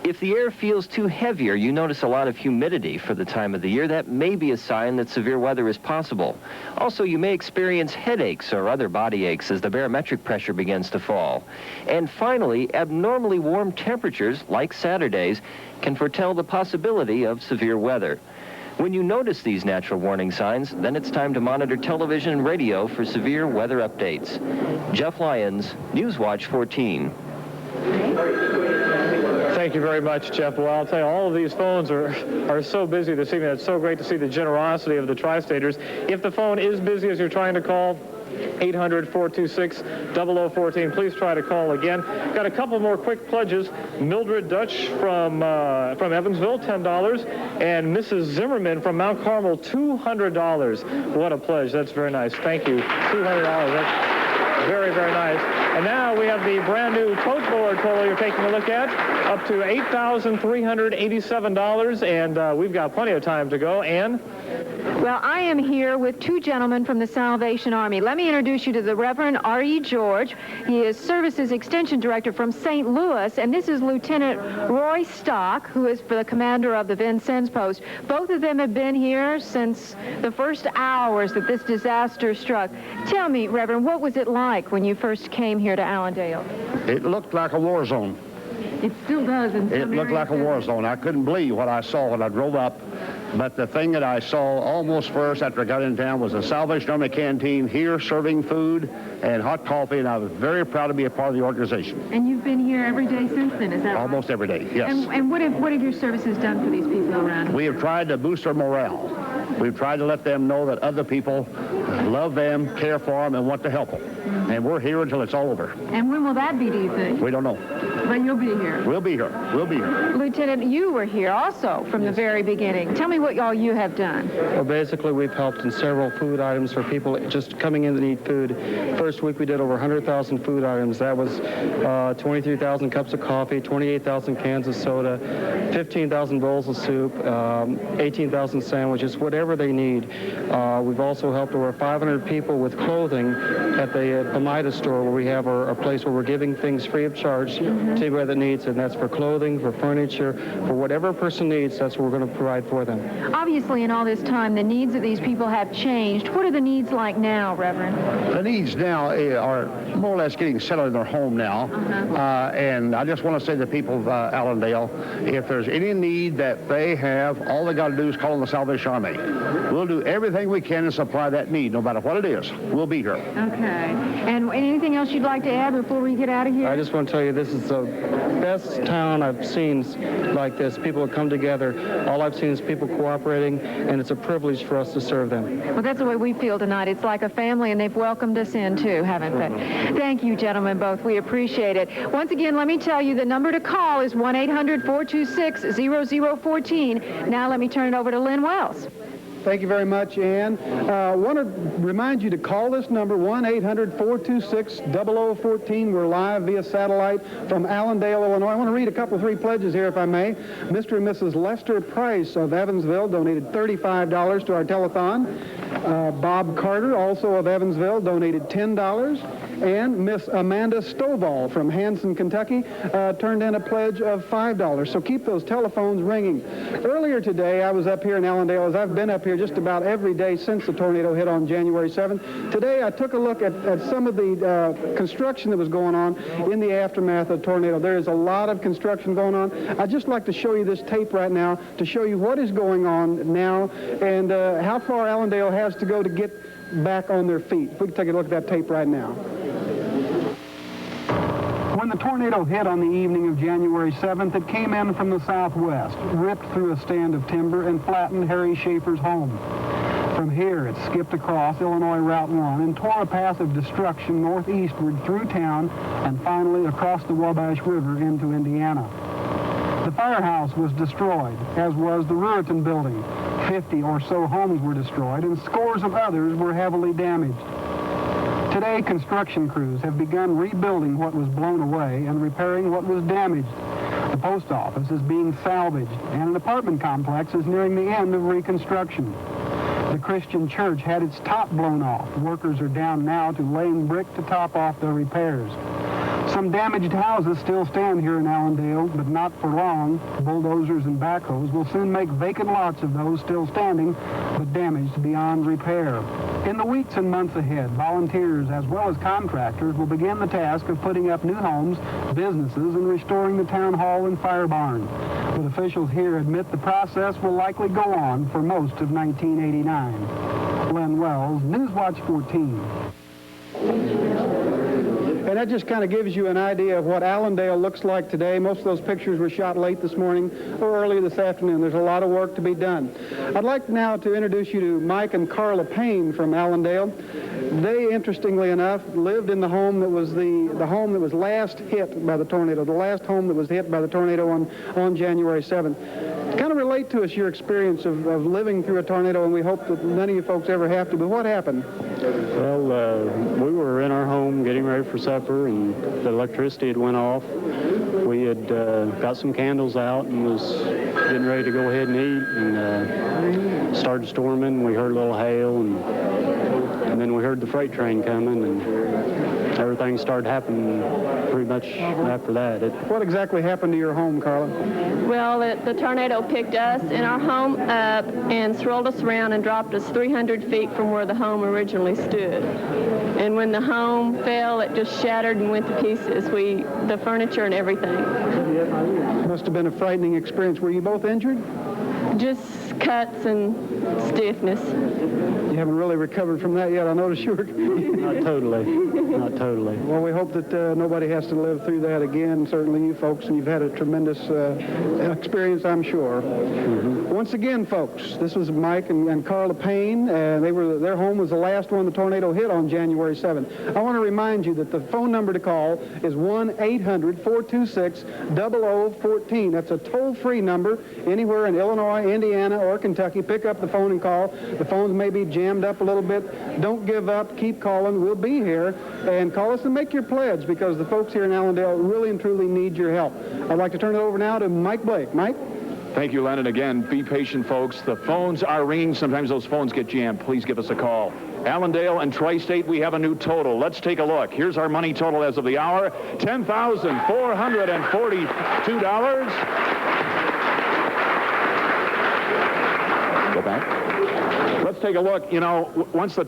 If the air feels too heavy or you notice a lot of humidity for the time of the year, that may be a sign that severe weather is possible. Also, you may experience headaches or other body aches as the barometric pressure begins to fall. And finally, abnormally warm temperatures, like Saturday's, can foretell the possibility of severe weather. When you notice these natural warning signs, then it's time to monitor television and radio for severe weather updates. Jeff Lyons, Newswatch 14. Thank you very much, Jeff. Well, I'll tell you, all of these phones are so busy this evening. It's so great to see the generosity of the tri-staters. If the phone is busy as you're trying to call, 800-426-0014. Please try to call again. Got a couple more quick pledges. Mildred Dutch from Evansville, $10, and Mrs. Zimmerman from Mount Carmel, $200. What a pledge. That's very nice. Thank you. $200. That's very, very nice. And now we have the brand new tote board total you're taking a look at, up to $8,387, and we've got plenty of time to go. Ann? Well, I am here with two gentlemen from the Salvation Army. Let me introduce you to the Reverend R.E. George. He is Services Extension Director from St. Louis, and this is Lieutenant Roy Stock, who is the commander of the Vincennes Post. Both of them have been here since the first hours that this disaster struck. Tell me, Reverend, what was it like when you first came here to Allendale? It looked like a war zone. It still does in some It looked like a war zone. I couldn't believe what I saw when I drove up. But the thing that I saw almost first after I got in town was the Salvation Army canteen here serving food and hot coffee, and I was very proud to be a part of the organization. And you've been here every day since then, is that right? Almost every day, yes. And what have your services done for these people around here? We have tried to boost their morale. We've tried to let them know that other people love them, care for them, and want to help them. And we're here until it's all over. And when will that be, do you think? We don't know. But you'll be here. We'll be here. We'll be here. Lieutenant, you were here also from the very beginning. Tell me what all you have done. Well, basically, we've helped in several food items for people just coming in to need food. First week, we did over 100,000 food items. That was 23,000 cups of coffee, 28,000 cans of soda, 15,000 bowls of soup, 18,000 sandwiches, whatever they need. We've also helped over 500 people with clothing at the Pomida store, where we have our place where we're giving things free of charge to anybody that needs it. And that's for clothing, for furniture, for whatever a person needs. That's what we're going to provide for them. Obviously, in all this time, the needs of these people have changed. What are the needs like now, Reverend? The needs now are more or less getting settled in their home now. And I just want to say to the people of Allendale, if there's any need that they have, all they got to do is call on the Salvation Army. We'll do everything we can to supply that need, no matter what it is. We'll be here. Okay. And anything else you'd like to add before we get out of here? I just want to tell you, this is the best town I've seen like this. People have come together. All I've seen is people cooperating, and it's a privilege for us to serve them. Well, that's the way we feel tonight. It's like a family, and they've welcomed us in, too, haven't they? Thank you, gentlemen, both. We appreciate it. Once again, let me tell you, the number to call is 1-800-426-0014. Now let me turn it over to Lynn Wells. Thank you very much, Ann. I want to remind you to call this number, 1-800-426-0014. We're live via satellite from Allendale, Illinois. I want to read a couple, three pledges here, if I may. Mr. and Mrs. Lester Price of Evansville donated $35 to our telethon. Bob Carter, also of Evansville, donated $10. And Miss Amanda Stovall from Hanson, Kentucky, turned in a pledge of $5. So keep those telephones ringing. Earlier today, I was up here in Allendale, as I've been up here just about every day since the tornado hit on January 7th. Today, I took a look at some of the construction that was going on in the aftermath of the tornado. There is a lot of construction going on. I'd just like to show you this tape right now to show you what is going on now and how far Allendale has to go to get back on their feet. If we can take a look at that tape right now. When the tornado hit on the evening of January 7th, it came in from the southwest, ripped through a stand of timber, and flattened Harry Schaefer's home. From here, it skipped across Illinois Route 1 and tore a path of destruction northeastward through town and finally across the Wabash River into Indiana. The firehouse was destroyed, as was the Ruritan building. 50 or so homes were destroyed, and scores of others were heavily damaged. Today, construction crews have begun rebuilding what was blown away and repairing what was damaged. The post office is being salvaged, and an apartment complex is nearing the end of reconstruction. The Christian church had its top blown off. Workers are down now to laying brick to top off the repairs. Some damaged houses still stand here in Allendale, but not for long. Bulldozers and backhoes will soon make vacant lots of those still standing, but damaged beyond repair. In the weeks and months ahead, volunteers as well as contractors will begin the task of putting up new homes, businesses, and restoring the town hall and fire barn. But officials here admit the process will likely go on for most of 1989. Len Wells, Newswatch 14. And that just kind of gives you an idea of what Allendale looks like today. Most of those pictures were shot late this morning or early this afternoon. There's a lot of work to be done. I'd like now to introduce you to Mike and Carla Payne from Allendale. They, interestingly enough, lived in the home that was the home that was last hit by the tornado, the last home that was hit by the tornado on January 7th. Kind of relate to us your experience of living through a tornado, and we hope that none of you folks ever have to, but what happened? Well, we were in our home getting getting ready for supper, and the electricity had went off. We had got some candles out and was getting ready to go ahead and eat, and started storming. We heard a little hail, and then we heard the freight train coming, and everything started happening pretty much after that. What exactly happened to your home, Carla? Well, the tornado picked us and our home up and swirled us around and dropped us 300 feet from where the home originally stood. And when the home fell, it just shattered and went to pieces. The furniture and everything. Must have been a frightening experience. Were you both injured? Just cuts and stiffness. You haven't really recovered from that yet. I noticed you were... Not totally. Not totally. Well, we hope that nobody has to live through that again. Certainly you folks, and you've had a tremendous experience, I'm sure. Once again, folks, this was Mike and Carla Payne. Their home was the last one the tornado hit on January 7th. I want to remind you that the phone number to call is 1-800-426-0014. That's a toll-free number anywhere in Illinois, Indiana, or Kentucky. Pick up the phone and call. The phones may be jammed up a little bit. Don't give up. Keep calling. We'll be here. And call us and make your pledge, because the folks here in Allendale really and truly need your help. I'd like to turn it over now to Mike Blake. Mike? Thank you, Len. And again, be patient, folks. The phones are ringing. Sometimes those phones get jammed. Please give us a call. Allendale and Tri-State, we have a new total. Let's take a look. Here's our money total as of the hour. $10,442. Go back. Let's take a look. You know, once the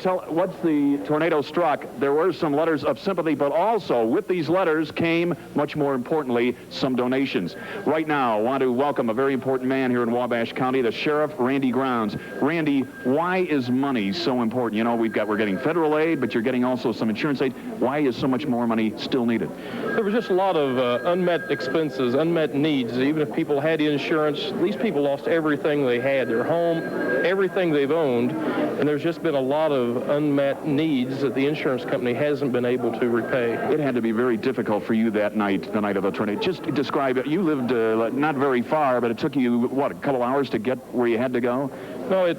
tornado struck, there were some letters of sympathy, but also with these letters came, much more importantly, some donations. Right now, I want to welcome a very important man here in Wabash County, the Sheriff, Randy Grounds. Randy, why is money so important? You know, we're getting federal aid, but you're getting also some insurance aid. Why is so much more money still needed? There was just a lot of unmet expenses, unmet needs. Even if people had insurance, these people lost everything they had, their home, everything they've owned, and there's just been a lot of unmet needs that the insurance company hasn't been able to repay. It had to be very difficult for you that night, the night of the tornado. Just describe it. You lived not very far, but it took you, what, a couple hours to get where you had to go? No, it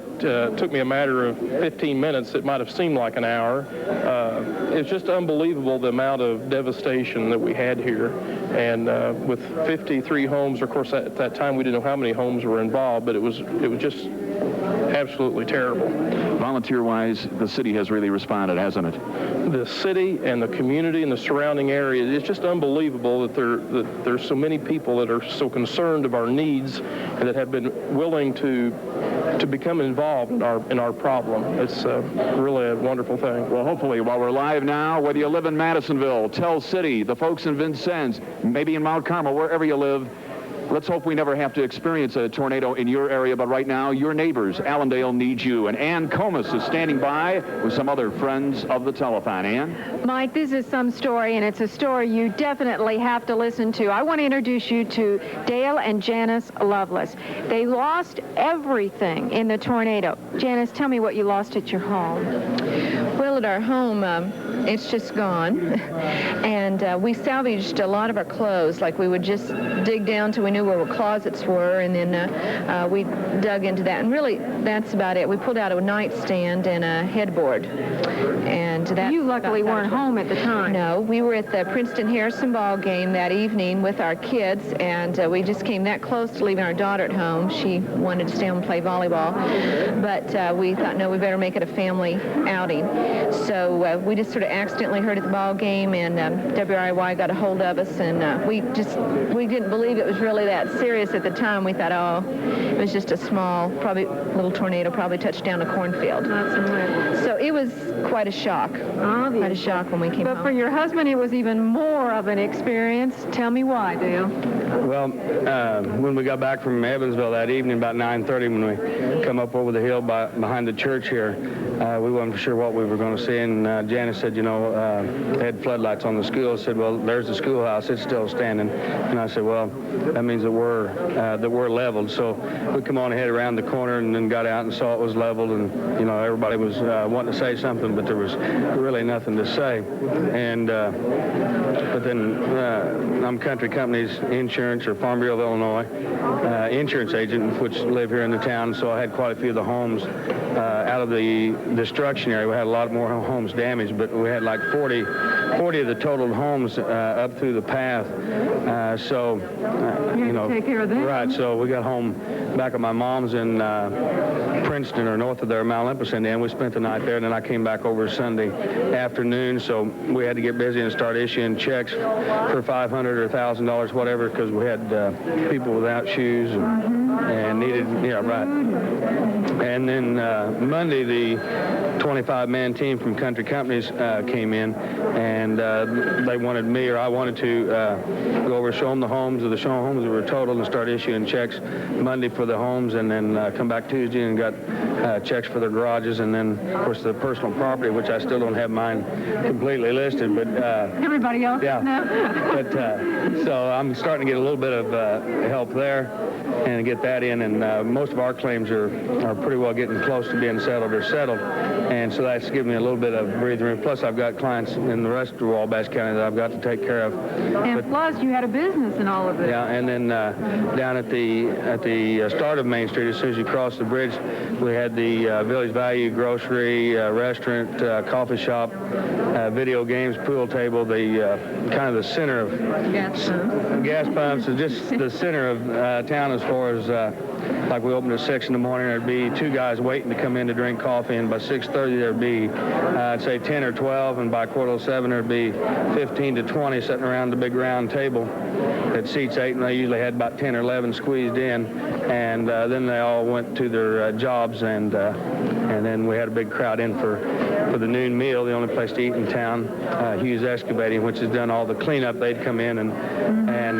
took me a matter of 15 minutes. It might have seemed like an hour. It's just unbelievable the amount of devastation that we had here. And with 53 homes, of course, at that time we didn't know how many homes were involved, but it was just absolutely terrible. Volunteer-wise, the city has really responded, hasn't it? The city and the community and the surrounding area, it's just unbelievable that there's so many people that are so concerned of our needs and that have been willing to become involved in our problem. It's really a wonderful thing. Well, hopefully, while we're live now, whether you live in Madisonville, Tell City, the folks in Vincennes, maybe in Mount Carmel, wherever you live, let's hope we never have to experience a tornado in your area, but right now, your neighbors, Allendale, need you. And Ann Comas is standing by with some other friends of the telethon. Ann? Mike, this is some story, and it's a story you definitely have to listen to. I want to introduce you to Dale and Janice Lovelace. They lost everything in the tornado. Janice, tell me what you lost at your home. Well, at our home, it's just gone. And we salvaged a lot of our clothes. Like, we would just dig down till we knew where our closets were, and then we dug into that. And really, that's about it. We pulled out a nightstand and a headboard. And that. You luckily weren't home at the time. No, we were at the Princeton-Harrison ball game that evening with our kids, and we just came that close to leaving our daughter at home. She wanted to stay home and play volleyball. But we thought, no, we better make it a family outing. So we just sort of accidentally heard at the ball game, and WRIY got a hold of us, and we didn't believe it was really that serious at the time. We thought, oh, it was just a small, probably little tornado, probably touched down a cornfield. So it was quite a shock. Obvious. Quite a shock when we came home. But for your husband, it was even more of an experience. Tell me why, Dale. Well, when we got back from Evansville that evening, about 9:30, when we come up over the hill behind the church here, we weren't sure what we were going to see, and Janice said, you know, they had floodlights on the school. I said, well, there's the schoolhouse. It's still standing. And I said, well, that means that we're leveled. So we come on ahead around the corner and then got out and saw it was leveled, and, you know, everybody was wanting to say something, but there was really nothing to say. And but then Country Company's insurance Insurance, or Farm Bureau of Illinois, insurance agent, which live here in the town, so I had quite a few of the homes out of the destruction area. We had a lot more homes damaged, but we had like 40 of the totaled homes up through the path. You know, take care of them. Right, so we got home back at my mom's in Princeton, or north of there, Mount Olympus, Indiana. We spent the night there, and then I came back over Sunday afternoon, so we had to get busy and start issuing checks for $500 or $1,000, whatever, because we had people without shoes and needed, yeah, right. And then Monday, the 25-man team from Country Companies came in, and they wanted me, or I wanted to go over, show them the homes, that were totaled, and start issuing checks Monday for the homes, and then come back Tuesday and got checks for their garages, and then, of course, the personal property, which I still don't have mine completely listed, but everybody else, yeah. No. But so I'm starting to get a little bit of help there and get that in, and most of our claims are pretty well getting close to being settled or settled, and so that's given me a little bit of breathing room. Plus, I've got clients in the rest of Wabash County that I've got to take care of. And plus, you had a business in all of this. Yeah, and then down at the start of Main Street, as soon as you cross the bridge, we had the Village Value grocery, restaurant, coffee shop, video games, pool table, the kind of the center of gas pumps, is just the center of town as far as like we opened at 6 in the morning, there'd be 2 guys waiting to come in to drink coffee, and by 6:30 there'd be I'd say 10 or 12, and by 7:15 there'd be 15 to 20 sitting around the big round table that seats 8, and they usually had about 10 or 11 squeezed in, and then they all went to their jobs, and then we had a big crowd in for the noon meal, the only place to eat in town. Hughes Excavating, which has done all the cleanup, they'd come in and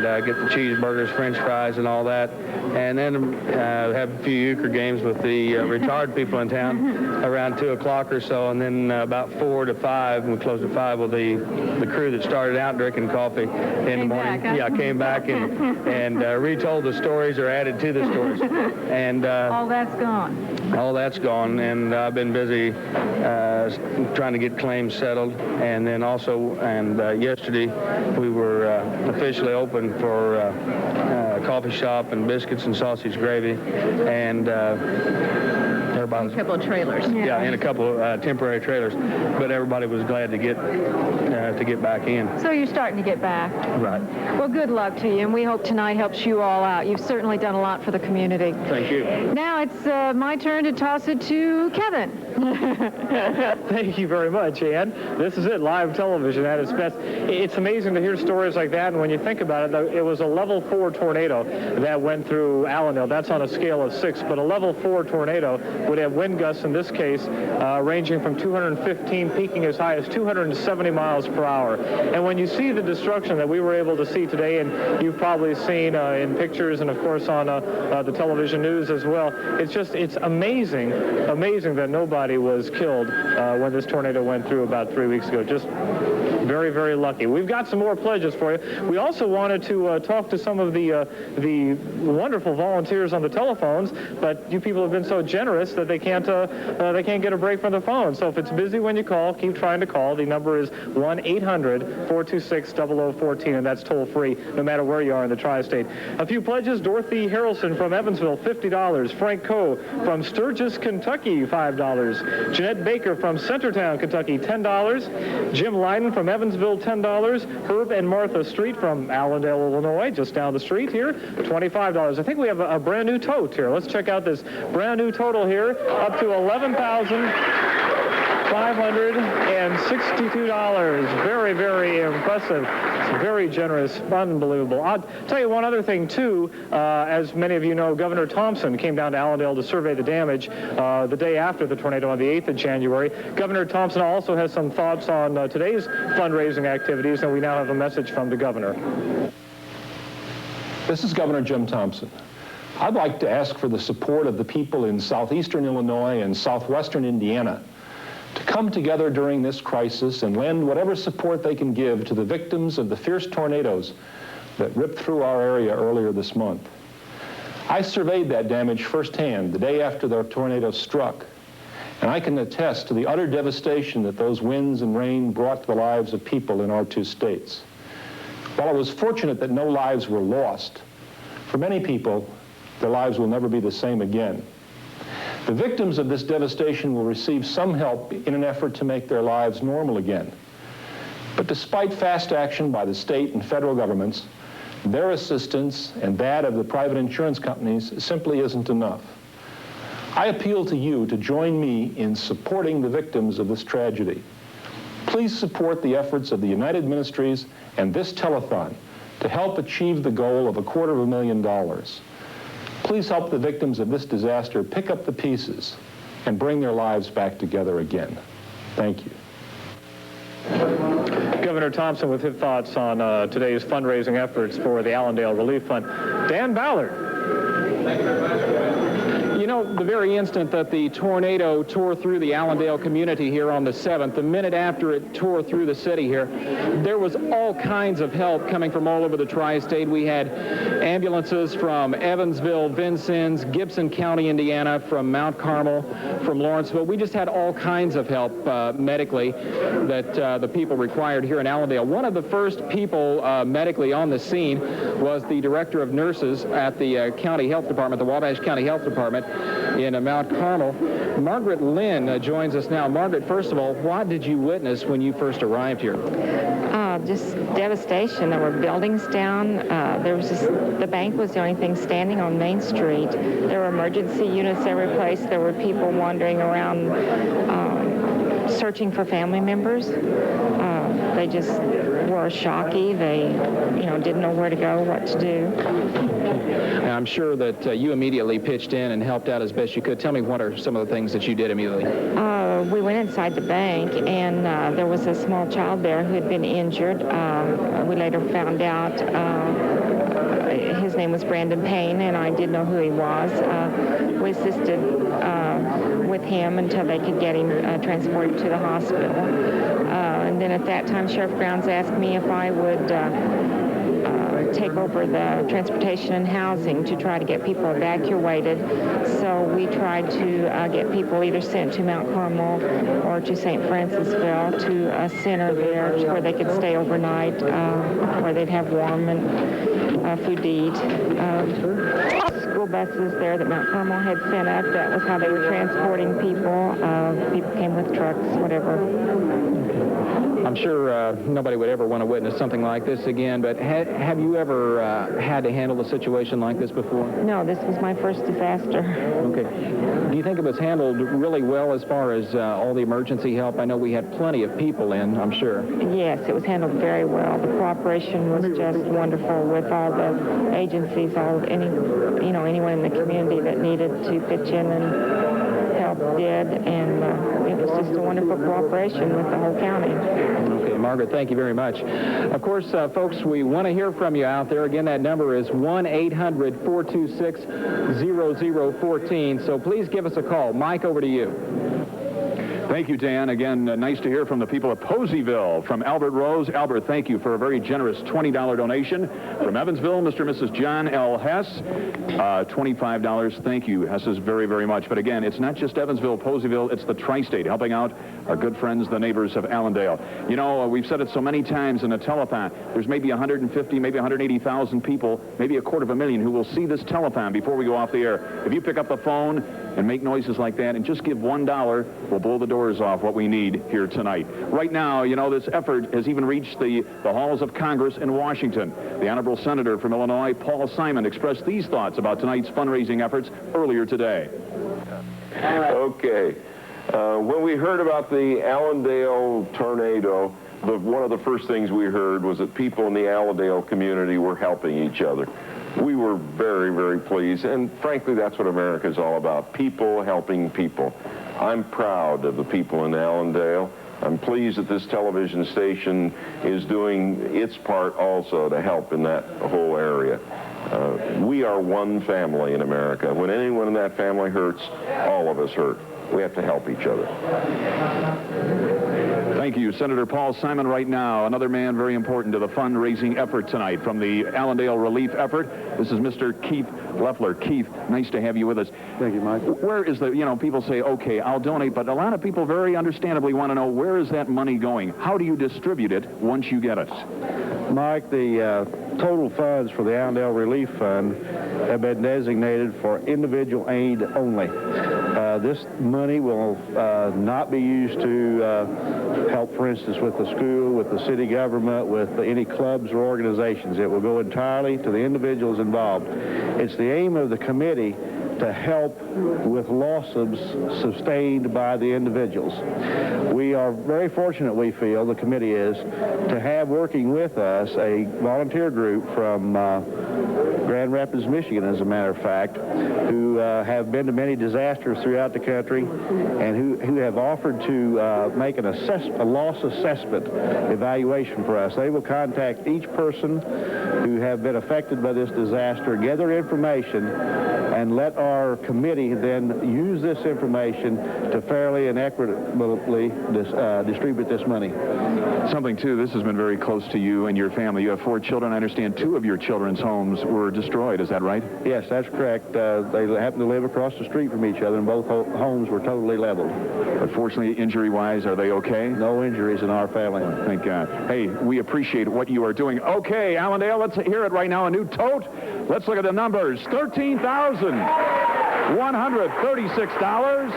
get the cheeseburgers, French fries, and all that, and then have a few euchre games with the retired people in town around 2 o'clock or so, and then about 4 to 5, and we closed at 5 with the crew that started out drinking coffee in the morning. Yeah, came back and retold the stories or added to the stories. And all that's gone. All that's gone, and I've been busy trying to get claims settled, and then also, yesterday we were officially open for coffee shop and biscuits and sausage gravy, and everybody. A couple of trailers. Yeah, in a couple of temporary trailers, but everybody was glad to get back in. So you're starting to get back. Right. Well, good luck to you, and we hope tonight helps you all out. You've certainly done a lot for the community. Thank you. Now it's my turn to toss it to Kevin. Thank you very much, Ann. This is it, live television at its best. It's amazing to hear stories like that, and when you think about it, it was a level 4 tornado that went through Allendale. That's on a scale of 6, but a level 4 tornado would have wind gusts, in this case, ranging from 215, peaking as high as 270 miles per hour. And when you see the destruction that we were able to see today, and you've probably seen in pictures and, of course, on the television news as well, it's amazing that nobody was killed when this tornado went through about 3 weeks ago. Just very, very lucky. We've got some more pledges for you. We also wanted to talk to some of the wonderful volunteers on the telephones, but you people have been so generous that they can't get a break from the phone. So if it's busy when you call, keep trying to call. The number is 1-800-426-0014, and that's toll free, no matter where you are in the tri-state. A few pledges: Dorothy Harrelson from Evansville, $50. Frank Coe from Sturgis, Kentucky, $5. Jeanette Baker from Centertown, Kentucky, $10. Jim Lyden from Evansville, $10. Herb and Martha Street from Allendale, Illinois, just down the street here, $25. I think we have a brand new tote here. Let's check out this brand new total here, up to $11,562. Very, very impressive. It's very generous, unbelievable. I'll tell you one other thing, too. As many of you know, Governor Thompson came down to Allendale to survey the damage the day after the tornado on the 8th of January. Governor Thompson also has some thoughts on today's fundraising activities, and we now have a message from the governor. This is Governor Jim Thompson. I'd like to ask for the support of the people in southeastern Illinois and southwestern Indiana to come together during this crisis and lend whatever support they can give to the victims of the fierce tornadoes that ripped through our area earlier this month. I surveyed that damage firsthand the day after the tornado struck, and I can attest to the utter devastation that those winds and rain brought to the lives of people in our 2 states. While it was fortunate that no lives were lost, for many people, their lives will never be the same again. The victims of this devastation will receive some help in an effort to make their lives normal again. But despite fast action by the state and federal governments, their assistance and that of the private insurance companies simply isn't enough. I appeal to you to join me in supporting the victims of this tragedy. Please support the efforts of the United Ministries and this telethon to help achieve the goal of $250,000. Please help the victims of this disaster pick up the pieces and bring their lives back together again. Thank you. Governor Thompson with his thoughts on today's fundraising efforts for the Allendale Relief Fund. Dan Ballard. You know, the very instant that the tornado tore through the Allendale community here on the 7th, the minute after it tore through the city here, there was all kinds of help coming from all over the tri-state. We had ambulances from Evansville, Vincennes, Gibson County, Indiana, from Mount Carmel, from Lawrenceville. We just had all kinds of help medically that the people required here in Allendale. One of the first people medically on the scene was the director of nurses at the county health department, the Wabash County Health Department in Mount Carmel. Margaret Lynn joins us now. Margaret, first of all, what did you witness when you first arrived here? Just devastation. There were buildings down. There was just, the bank was the only thing standing on Main Street. There were emergency units every place. There were people wandering around searching for family members. They just were shocky. They, didn't know where to go, what to do. Now, I'm sure that you immediately pitched in and helped out as best you could. Tell me, what are some of the things that you did immediately? We went inside the bank, and there was a small child there who had been injured. We later found out his name was Brandon Payne, and I did know who he was. We assisted with him until they could get him transported to the hospital. And then at that time, Sheriff Grounds asked me if I would take over the transportation and housing to try to get people evacuated. So we tried to get people either sent to Mount Carmel or to St. Francisville, to a center there where they could stay overnight, where they'd have warm and food to eat. School buses there that Mount Carmel had sent up, that was how they were transporting people. People came with trucks, whatever. I'm sure nobody would ever want to witness something like this again, but have you ever had to handle a situation like this before? No, this was my first disaster. Okay. Do you think it was handled really well as far as all the emergency help? I know we had plenty of people in, I'm sure. Yes, it was handled very well. The cooperation was just wonderful with all the agencies, anyone in the community that needed to pitch in and help did, and it was just a wonderful cooperation with the whole county. Okay, Margaret, thank you very much. Of course, folks, we want to hear from you out there. Again, that number is 1-800-426-0014, so please give us a call. Mike, over to you. Thank you, Dan. Again, nice to hear from the people of Poseyville. From Albert Rose. Albert, thank you for a very generous $20 donation. From Evansville, Mr. and Mrs. John L. Hess, $25. Thank you, Hesses, very, very much. But again, it's not just Evansville, Poseyville, it's the tri-state helping out our good friends, the neighbors of Allendale. You know, we've said it so many times in the telethon, there's maybe 150, maybe 180,000 people, maybe 250,000 who will see this telethon before we go off the air. If you pick up the phone and make noises like that and just give $1, we'll blow the doors off what we need here tonight. Right now, you know, this effort has even reached the halls of Congress in Washington. The Honorable Senator from Illinois, Paul Simon, expressed these thoughts about tonight's fundraising efforts earlier today. Okay. When we heard about the Allendale tornado, one of the first things we heard was that people in the Allendale community were helping each other. We were very, very pleased, and frankly, that's what America is all about, people helping people. I'm proud of the people in Allendale. I'm pleased that this television station is doing its part also to help in that whole area. We are one family in America. When anyone in that family hurts, all of us hurt. We have to help each other. Thank you, Senator Paul Simon. Right now, another man very important to the fundraising effort tonight from the Allendale relief effort. This is Mr. Keith Leffler. Keith, nice to have you with us. Thank you, Mike. Where is people say, okay, I'll donate, but a lot of people very understandably want to know, where is that money going? How do you distribute it once you get it? Mike, the total funds for the Allendale Relief Fund have been designated for individual aid only. This money will not be used to help, for instance, with the school, with the city government, with any clubs or organizations. It will go entirely to the individuals involved. It's the aim of the committee to help with losses sustained by the individuals. We are very fortunate, we feel, the committee is, to have working with us a volunteer group from Grand Rapids, Michigan, as a matter of fact, who have been to many disasters throughout the country and who have offered to make a loss assessment evaluation for us. They will contact each person who have been affected by this disaster, gather information, and let our committee then use this information to fairly and equitably distribute this money. Something, too, this has been very close to you and your family. You have 4 children. I understand 2 of your children's homes were destroyed. Is that right? Yes, that's correct. They happen to live across the street from each other, and both homes were totally leveled. But fortunately, injury-wise, are they okay? No injuries in our family. Oh, thank God. Hey, we appreciate what you are doing. Okay, Allendale, let's hear it right now. A new tote. Let's look at the numbers. $13,136.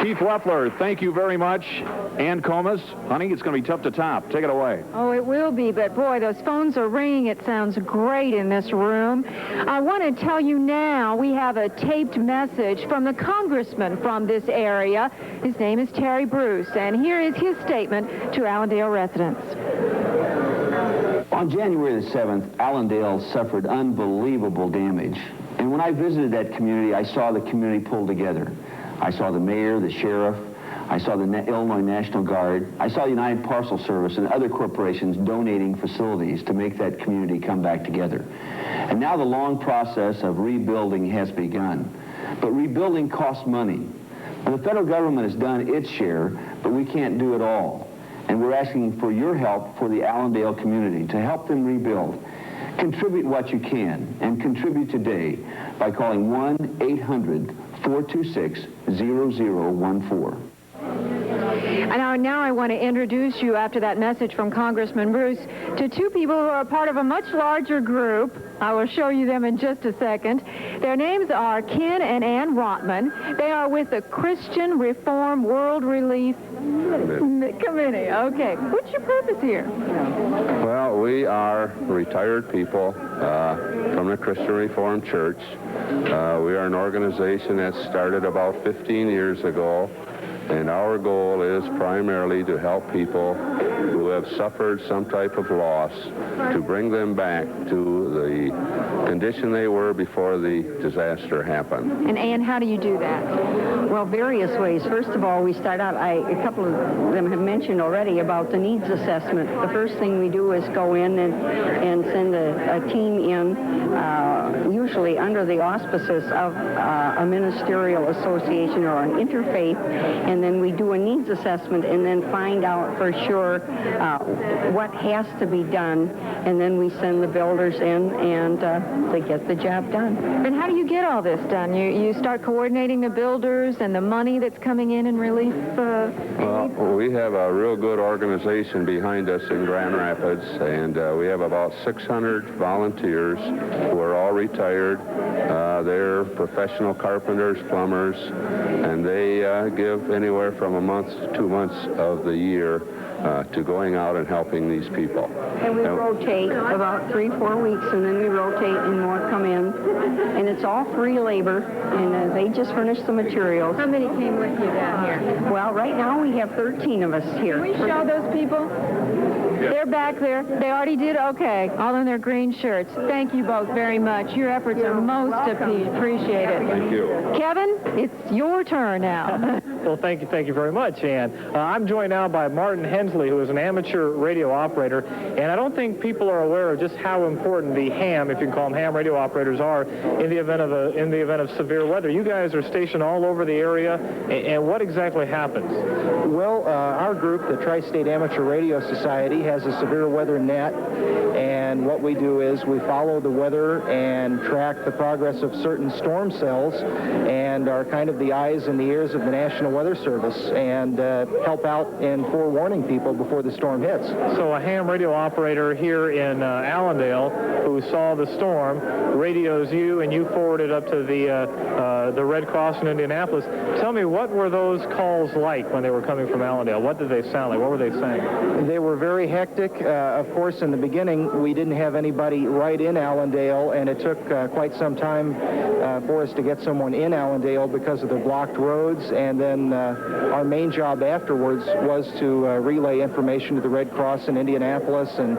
Keith Weffler, thank you very much. Ann Comas, honey, it's going to be tough to top. Take it away. Oh, it will be, but boy, those phones are ringing. It sounds great in this room. I want to tell you now, we have a taped message from the congressman from this area. His name is Terry Bruce, and here is his statement to Allendale residents. On January the 7th, Allendale suffered unbelievable damage. And when I visited that community, I saw the community pull together. I saw the mayor, the sheriff, I saw the Illinois National Guard, I saw the United Parcel Service and other corporations donating facilities to make that community come back together. And now the long process of rebuilding has begun. But rebuilding costs money. And the federal government has done its share, but we can't do it all. And we're asking for your help for the Allendale community to help them rebuild. Contribute what you can, and contribute today by calling 1-800-426-0014. And now I want to introduce you, after that message from Congressman Bruce, to 2 people who are part of a much larger group. I will show you them in just a second. Their names are Ken and Ann Rotman. They are with the Christian Reform World Relief Committee. Okay. What's your purpose here? Well, we are retired people from the Christian Reformed Church. We are an organization that started about 15 years ago. And our goal is primarily to help people who have suffered some type of loss, to bring them back to the condition they were before the disaster happened. And Ann, how do you do that? Well, various ways. First of all, we start out, a couple of them have mentioned already about the needs assessment. The first thing we do is go in and send a team in, usually under the auspices of a ministerial association or an interfaith, and then we do a needs assessment and then find out for sure what has to be done, and then we send the builders in and they get the job done. And how do you get all this done? You start coordinating the builders and the money that's coming in relief? Well, we have a real good organization behind us in Grand Rapids, and we have about 600 volunteers who are all retired. They're professional carpenters, plumbers, and they give anywhere from a month to 2 months of the year to going out and helping these people. And we rotate about 3-4 weeks, and then we rotate and more come in. And it's all free labor, and they just furnish the materials. How many came with you down here? Well, right now we have 13 of us here. Can we show those people? They're back there. They already did okay. All in their green shirts. Thank you both very much. Your efforts are most appreciated. Thank you. Kevin, it's your turn now. Well, thank you very much, Ann. I'm joined now by Martin Hensley, who is an amateur radio operator, and I don't think people are aware of just how important the ham, if you can call them ham radio operators, are in the event of severe weather. You guys are stationed all over the area, and what exactly happens? Well, our group, the Tri-State Amateur Radio Society, has a severe weather net, and what we do is we follow the weather and track the progress of certain storm cells, and are kind of the eyes and the ears of the National Weather Service, and help out in forewarning people people before the storm hits. So a ham radio operator here in Allendale who saw the storm radios you, and you forward it up to the Red Cross in Indianapolis. Tell me, what were those calls like when they were coming from Allendale? What did they sound like? What were they saying? They were very hectic. Of course, in the beginning, we didn't have anybody right in Allendale, and it took quite some time for us to get someone in Allendale because of the blocked roads. And then our main job afterwards was to relay information to the Red Cross in Indianapolis and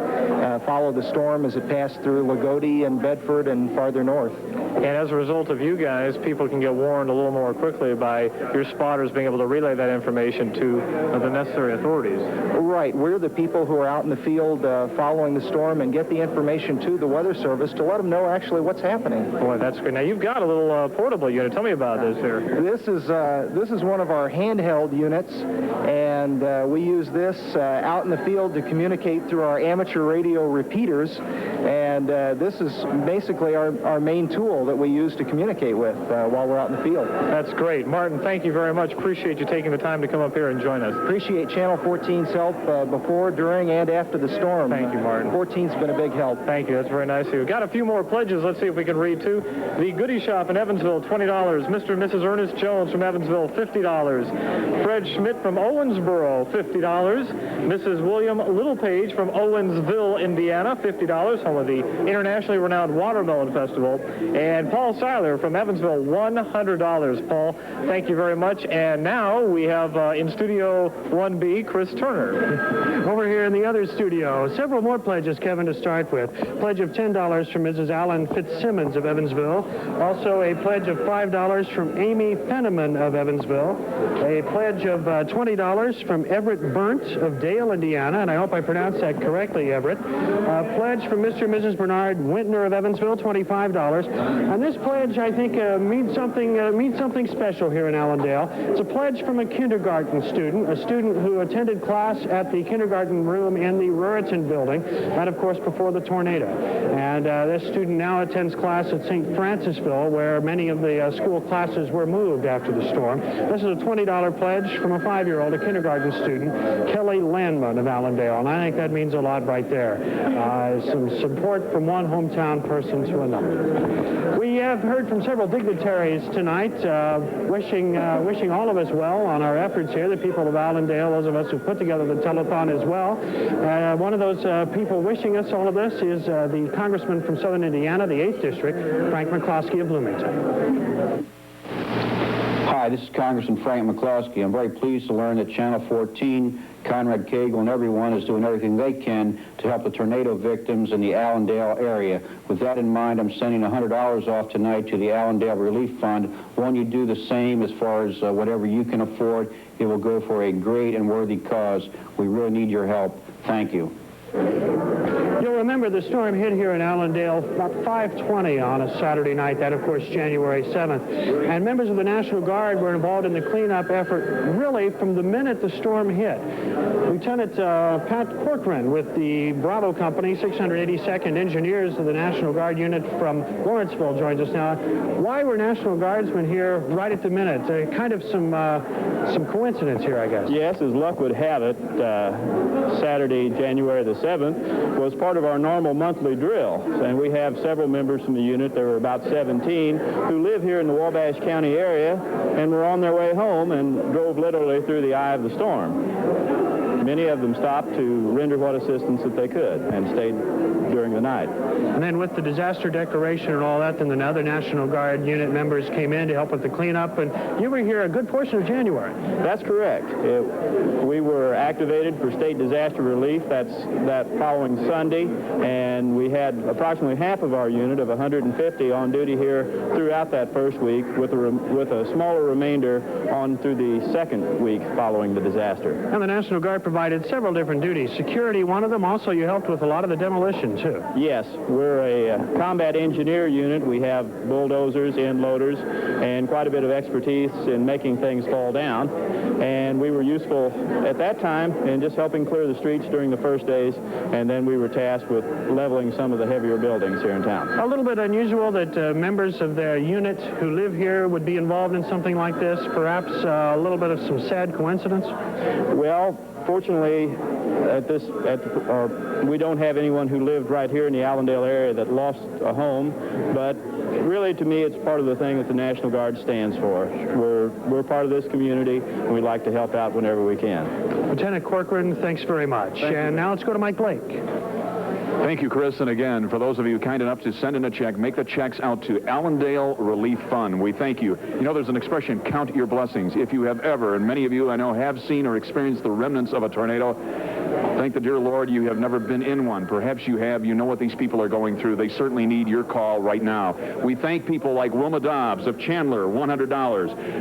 follow the storm as it passed through Lagodi and Bedford and farther north. And as a result of you guys, people can get warned a little more quickly by your spotters being able to relay that information to the necessary authorities. Right. We're the people who are out in the field following the storm and get the information to the Weather Service to let them know actually what's happening. Boy, that's great. Now, you've got a little portable unit. Tell me about this here. This is one of our handheld units, and we use this out in the field to communicate through our amateur radio repeaters, and this is basically our main tool that we use to communicate with while we're out in the field. That's great. Martin, thank you very much. Appreciate you taking the time to come up here and join us. Appreciate Channel 14's help before, during, and after the storm. Thank you, Martin. 14's been a big help. Thank you. That's very nice of you. Got a few more pledges. Let's see if we can read too. The Goodie Shop in Evansville, $20. Mr. and Mrs. Ernest Jones from Evansville, $50. Fred Schmidt from Owensboro, $50. Mrs. William Littlepage from Owensville, Indiana, $50, home of the internationally renowned Watermelon Festival. And Paul Seiler from Evansville, $100. Paul, thank you very much. And now we have in Studio 1B, Chris Turner. Over here in the other studio, several more pledges, Kevin, to start with. Pledge of $10 from Mrs. Alan Fitzsimmons of Evansville. Also a pledge of $5 from Amy Penniman of Evansville. A pledge of $20 from Everett Burnt of Dale, Indiana, and I hope I pronounced that correctly, Everett. A pledge from Mr. and Mrs. Bernard Wintner of Evansville, $25. And this pledge, I think, means something special here in Allendale. It's a pledge from a kindergarten student, a student who attended class at the kindergarten room in the Ruritan building, and of course before the tornado. And this student now attends class at St. Francisville, where many of the school classes were moved after the storm. This is a $20 pledge from a 5-year-old, a kindergarten student, Kelly Landman of Allendale, and I think that means a lot right there. Some support from one hometown person to another. We have heard from several dignitaries tonight wishing all of us well on our efforts here, the people of Allendale, those of us who put together the telethon as well. One of those people wishing us all of this is the Congressman from Southern Indiana, the 8th District, Frank McCloskey of Bloomington. Hi, this is Congressman Frank McCloskey. I'm very pleased to learn that Channel 14, Conrad Cagle, and everyone is doing everything they can to help the tornado victims in the Allendale area. With that in mind, I'm sending $100 off tonight to the Allendale Relief Fund. Won't you do the same as far as whatever you can afford? It will go for a great and worthy cause. We really need your help. Thank you. You'll remember the storm hit here in Allendale about 5:20 on a Saturday night, that of course January 7th. And members of the National Guard were involved in the cleanup effort really from the minute the storm hit. Lieutenant Pat Corcoran with the Bravo Company, 682nd Engineers of the National Guard unit from Lawrenceville joins us now. Why were National Guardsmen here right at the minute? Kind of some coincidence here, I guess. Yes, as luck would have it, Saturday, January the 7th, was part of our normal monthly drill. And we have several members from the unit, there were about 17, who live here in the Wabash County area and were on their way home and drove literally through the eye of the storm. Many of them stopped to render what assistance that they could and stayed during the night. And then with the disaster declaration and all that, then the other National Guard unit members came in to help with the cleanup, and you were here a good portion of January. That's correct. We were activated for state disaster relief that following Sunday, and we had approximately half of our unit of 150 on duty here throughout that first week, with a smaller remainder on through the second week following the disaster. And the National Guard provided several different duties. Security, one of them. Also, you helped with a lot of the demolition, too. Yes, we're a combat engineer unit. We have bulldozers, end loaders, and quite a bit of expertise in making things fall down. And we were useful at that time in just helping clear the streets during the first days, and then we were tasked with leveling some of the heavier buildings here in town. A little bit unusual that members of their unit who live here would be involved in something like this. Perhaps a little bit of some sad coincidence? Well, Fortunately, we don't have anyone who lived right here in the Allendale area that lost a home, but really, to me, it's part of the thing that the National Guard stands for. We're part of this community, and we like to help out whenever we can. Lieutenant Corcoran, thanks very much. And now let's go to Mike Blake. Thank you, Chris. And again, for those of you kind enough to send in a check, make the checks out to Allendale Relief Fund. We thank you. You know, there's an expression, count your blessings. If you have ever, and many of you I know have seen or experienced the remnants of a tornado, thank the dear Lord you have never been in one. Perhaps you have. You know what these people are going through. They certainly need your call right now. We thank people like Wilma Dobbs of Chandler, $100.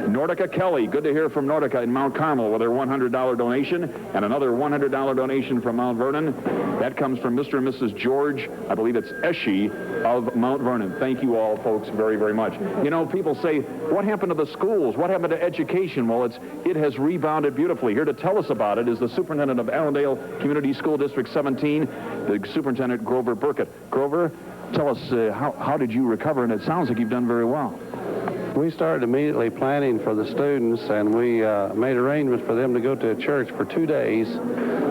Nordica Kelly, good to hear from Nordica in Mount Carmel with her $100 donation, and another $100 donation from Mount Vernon. That comes from Mr. and Mrs. George, I believe it's Eshe of Mount Vernon. Thank you all, folks, very, very much. You know, people say, what happened to the schools? What happened to education? Well, it has rebounded beautifully. Here to tell us about it is the superintendent of Allendale Community School District 17, the Superintendent Grover Burkett. Grover, tell us, how did you recover? And it sounds like you've done very well. We started immediately planning for the students, and we made arrangements for them to go to a church for 2 days,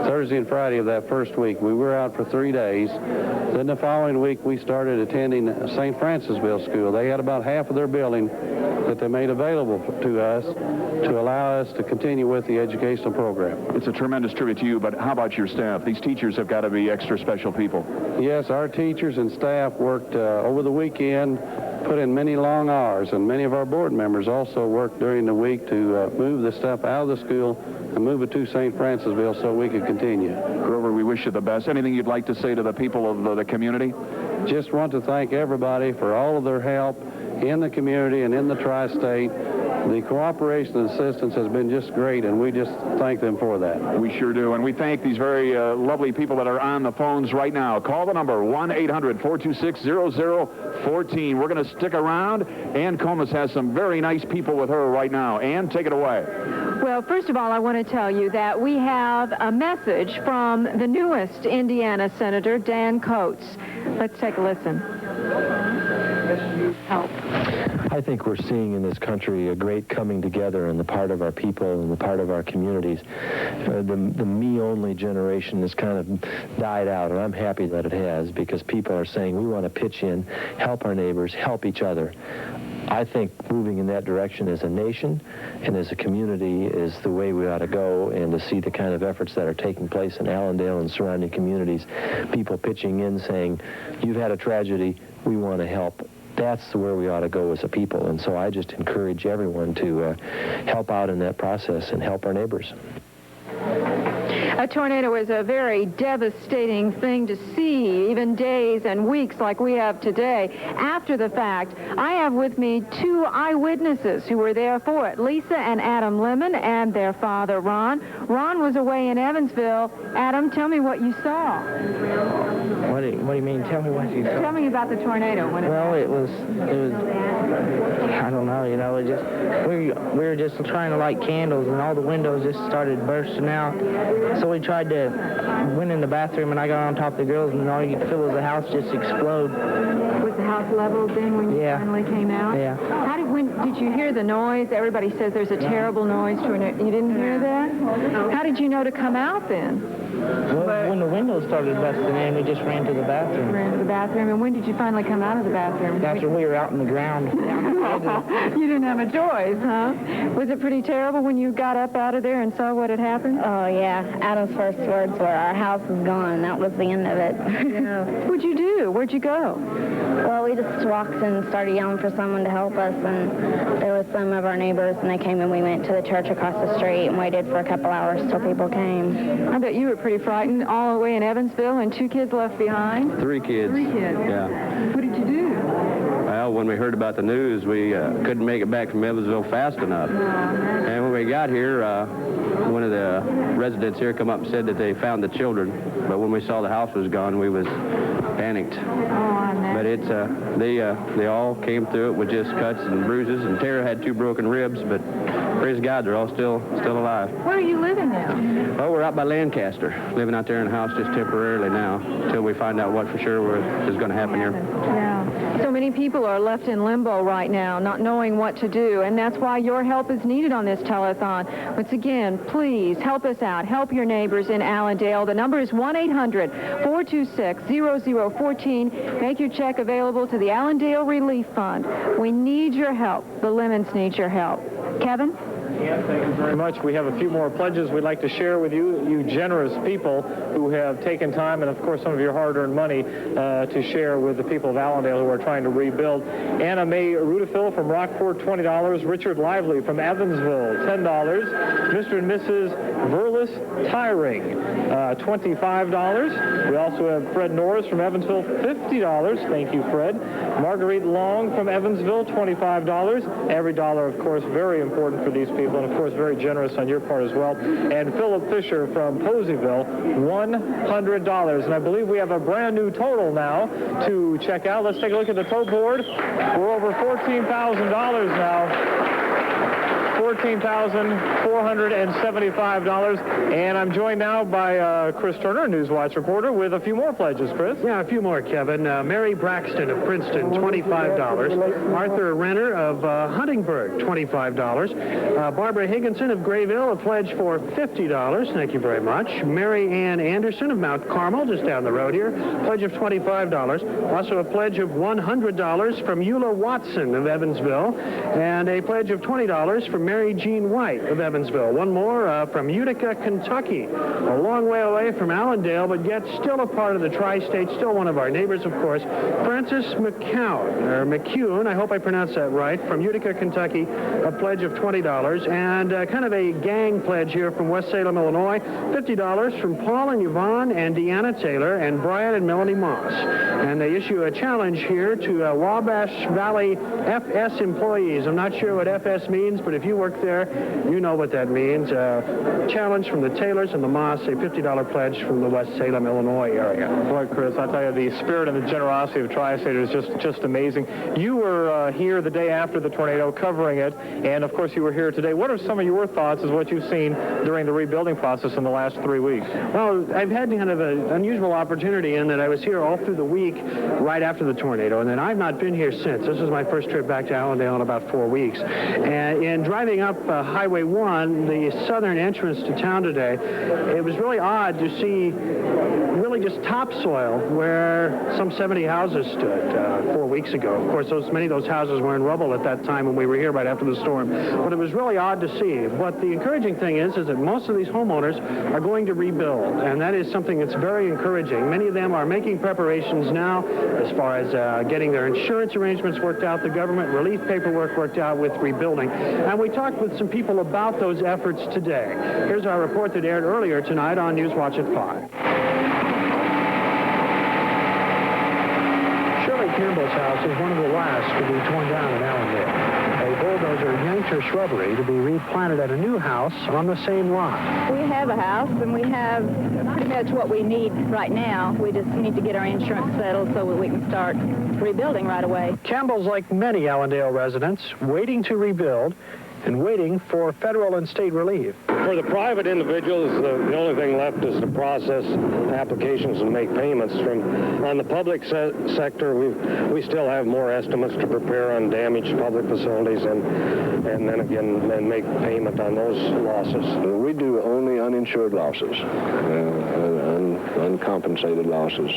Thursday and Friday of that first week. We were out for 3 days. Then the following week, we started attending St. Francisville School. They had about half of their building that they made available to us to allow us to continue with the educational program. It's a tremendous tribute to you, but how about your staff? These teachers have got to be extra special people. Yes, our teachers and staff worked over the weekend, put in many long hours, and many of our board members also worked during the week to move the stuff out of the school and move it to St. Francisville so we could continue. Grover, we wish you the best. Anything you'd like to say to the people of the community? Just want to thank everybody for all of their help in the community and in the tri-state. The cooperation and assistance has been just great, and we just thank them for that. We sure do, and we thank these very lovely people that are on the phones right now. Call the number, 1-800-426-0014. We're going to stick around. Ann Comas has some very nice people with her right now. Ann, take it away. Well, first of all, I want to tell you that we have a message from the newest Indiana Senator, Dan Coates. Let's take a listen. Help. I think we're seeing in this country a great coming together on the part of our people and the part of our communities. The me-only generation has kind of died out, and I'm happy that it has, because people are saying we want to pitch in, help our neighbors, help each other. I think moving in that direction as a nation and as a community is the way we ought to go, and to see the kind of efforts that are taking place in Allendale and surrounding communities, people pitching in saying, you've had a tragedy, we want to help. That's where we ought to go as a people, and so I just encourage everyone to help out in that process and help our neighbors. A tornado is a very devastating thing to see, even days and weeks like we have today. After the fact, I have with me two eyewitnesses who were there for it, Lisa and Adam Lemon and their father, Ron. Ron was away in Evansville. Adam, tell me what you saw. What do you mean? Tell me what you saw. Tell me about the tornado. Well, it was, I don't know, you know, we were just trying to light candles, and all the windows just started bursting out. So we tried to, went in the bathroom, and I got on top of the girls, and all you could feel was the house just explode. Was the house leveled then when you finally came out? Yeah. When did you hear the noise? Everybody says there's a terrible noise. You didn't hear that? How did you know to come out then? Well, when the windows started busting in, we just ran to the bathroom. Ran to the bathroom, and when did you finally come out of the bathroom? After we were out in the ground. You didn't have a choice, huh? Was it pretty terrible when you got up out of there and saw what had happened? Oh, yeah. Adam's first words were, our house is gone. That was the end of it. Yeah. What'd you do? Where'd you go? Well, we just walked and started yelling for someone to help us, and there was some of our neighbors, and they came, and we went to the church across the street and waited for a couple hours till people came. I bet you were pretty frightened, all the way in Evansville, and 2 kids left behind. 3 kids. 3 kids. Yeah. What did you do? Well, when we heard about the news, we couldn't make it back from Evansville fast enough. And when we got here, one of the residents here come up and said that they found the children. But when we saw the house was gone, we was panicked. But it's they all came through it with just cuts and bruises. And Tara had 2 broken ribs, but praise God, they're all still alive. Where are you living now? Well, we're out by Lancaster, living out there in a house just temporarily now, until we find out what for sure is going to happen here. Yeah. So many people are left in limbo right now, not knowing what to do, and that's why your help is needed on this telethon. Once again, please help us out. Help your neighbors in Allendale. The number is 1-800-426-0014. Make your check available to the Allendale Relief Fund. We need your help. The Lemons need your help. Kevin? Yeah, thank you very much. We have a few more pledges we'd like to share with you, you generous people who have taken time and, of course, some of your hard-earned money to share with the people of Allendale who are trying to rebuild. Anna Mae Rudafil from Rockport, $20. Richard Lively from Evansville, $10. Mr. and Mrs. Verlis Tyring, $25. We also have Fred Norris from Evansville, $50. Thank you, Fred. Marguerite Long from Evansville, $25. Every dollar, of course, very important for these people, and of course very generous on your part as well. And Philip Fisher from Poseyville, $100. And I believe we have a brand new total now to check out. Let's take a look at the tote board. We're over $14,000 now. $14,475. And I'm joined now by Chris Turner, Newswatch reporter, with a few more pledges. Chris? Yeah, a few more, Kevin. Mary Braxton of Princeton, $25. Arthur Renner of Huntingburg, $25. Barbara Higginson of Grayville, a pledge for $50. Thank you very much. Mary Ann Anderson of Mount Carmel, just down the road here, pledge of $25. Also a pledge of $100 from Eula Watson of Evansville, and a pledge of $20 from Mary Jean White of Evansville. One more from Utica, Kentucky, a long way away from Allendale, but yet still a part of the tri-state, still one of our neighbors, of course. Francis McCune, I hope I pronounced that right, from Utica, Kentucky, a pledge of $20. And kind of a gang pledge here from West Salem, Illinois, $50 from Paul and Yvonne and Deanna Taylor and Brian and Melanie Moss. And they issue a challenge here to Wabash Valley FS employees. I'm not sure what FS means, but if you work there, you know what that means. Challenge from the Taylors and the Moss, a $50 pledge from the West Salem, Illinois area. Boy, Chris, I tell you, the spirit and the generosity of Tri-State is just amazing. You were here the day after the tornado covering it, and of course you were here today. What are some of your thoughts as what you've seen during the rebuilding process in the last 3 weeks? Well, I've had kind of an unusual opportunity in that I was here all through the week right after the tornado, and then I've not been here since. This is my first trip back to Allendale in about 4 weeks. And in driving up Highway 1, the southern entrance to town today, it was really odd to see really just topsoil where some 70 houses stood 4 weeks ago. Of course, many of those houses were in rubble at that time when we were here right after the storm. But it was really odd to see. But the encouraging thing is that most of these homeowners are going to rebuild, and that is something that's very encouraging. Many of them are making preparations now as far as getting their insurance arrangements worked out, the government relief paperwork worked out with rebuilding. And we talked with some people about those efforts today. Here's our report that aired earlier tonight on Newswatch at 5. Shirley Campbell's house is one of the last to be torn down in Allendale. A bulldozer yanked her shrubbery to be replanted at a new house on the same lot. We have a house, and we have pretty much what we need right now. We just need to get our insurance settled so that we can start rebuilding right away. Campbell's like many Allendale residents, waiting to rebuild and waiting for federal and state relief. For the private individuals, the only thing left is to process applications and make payments. On the public sector, we still have more estimates to prepare on damaged public facilities and then again make payment on those losses. We do only uninsured losses, uncompensated losses,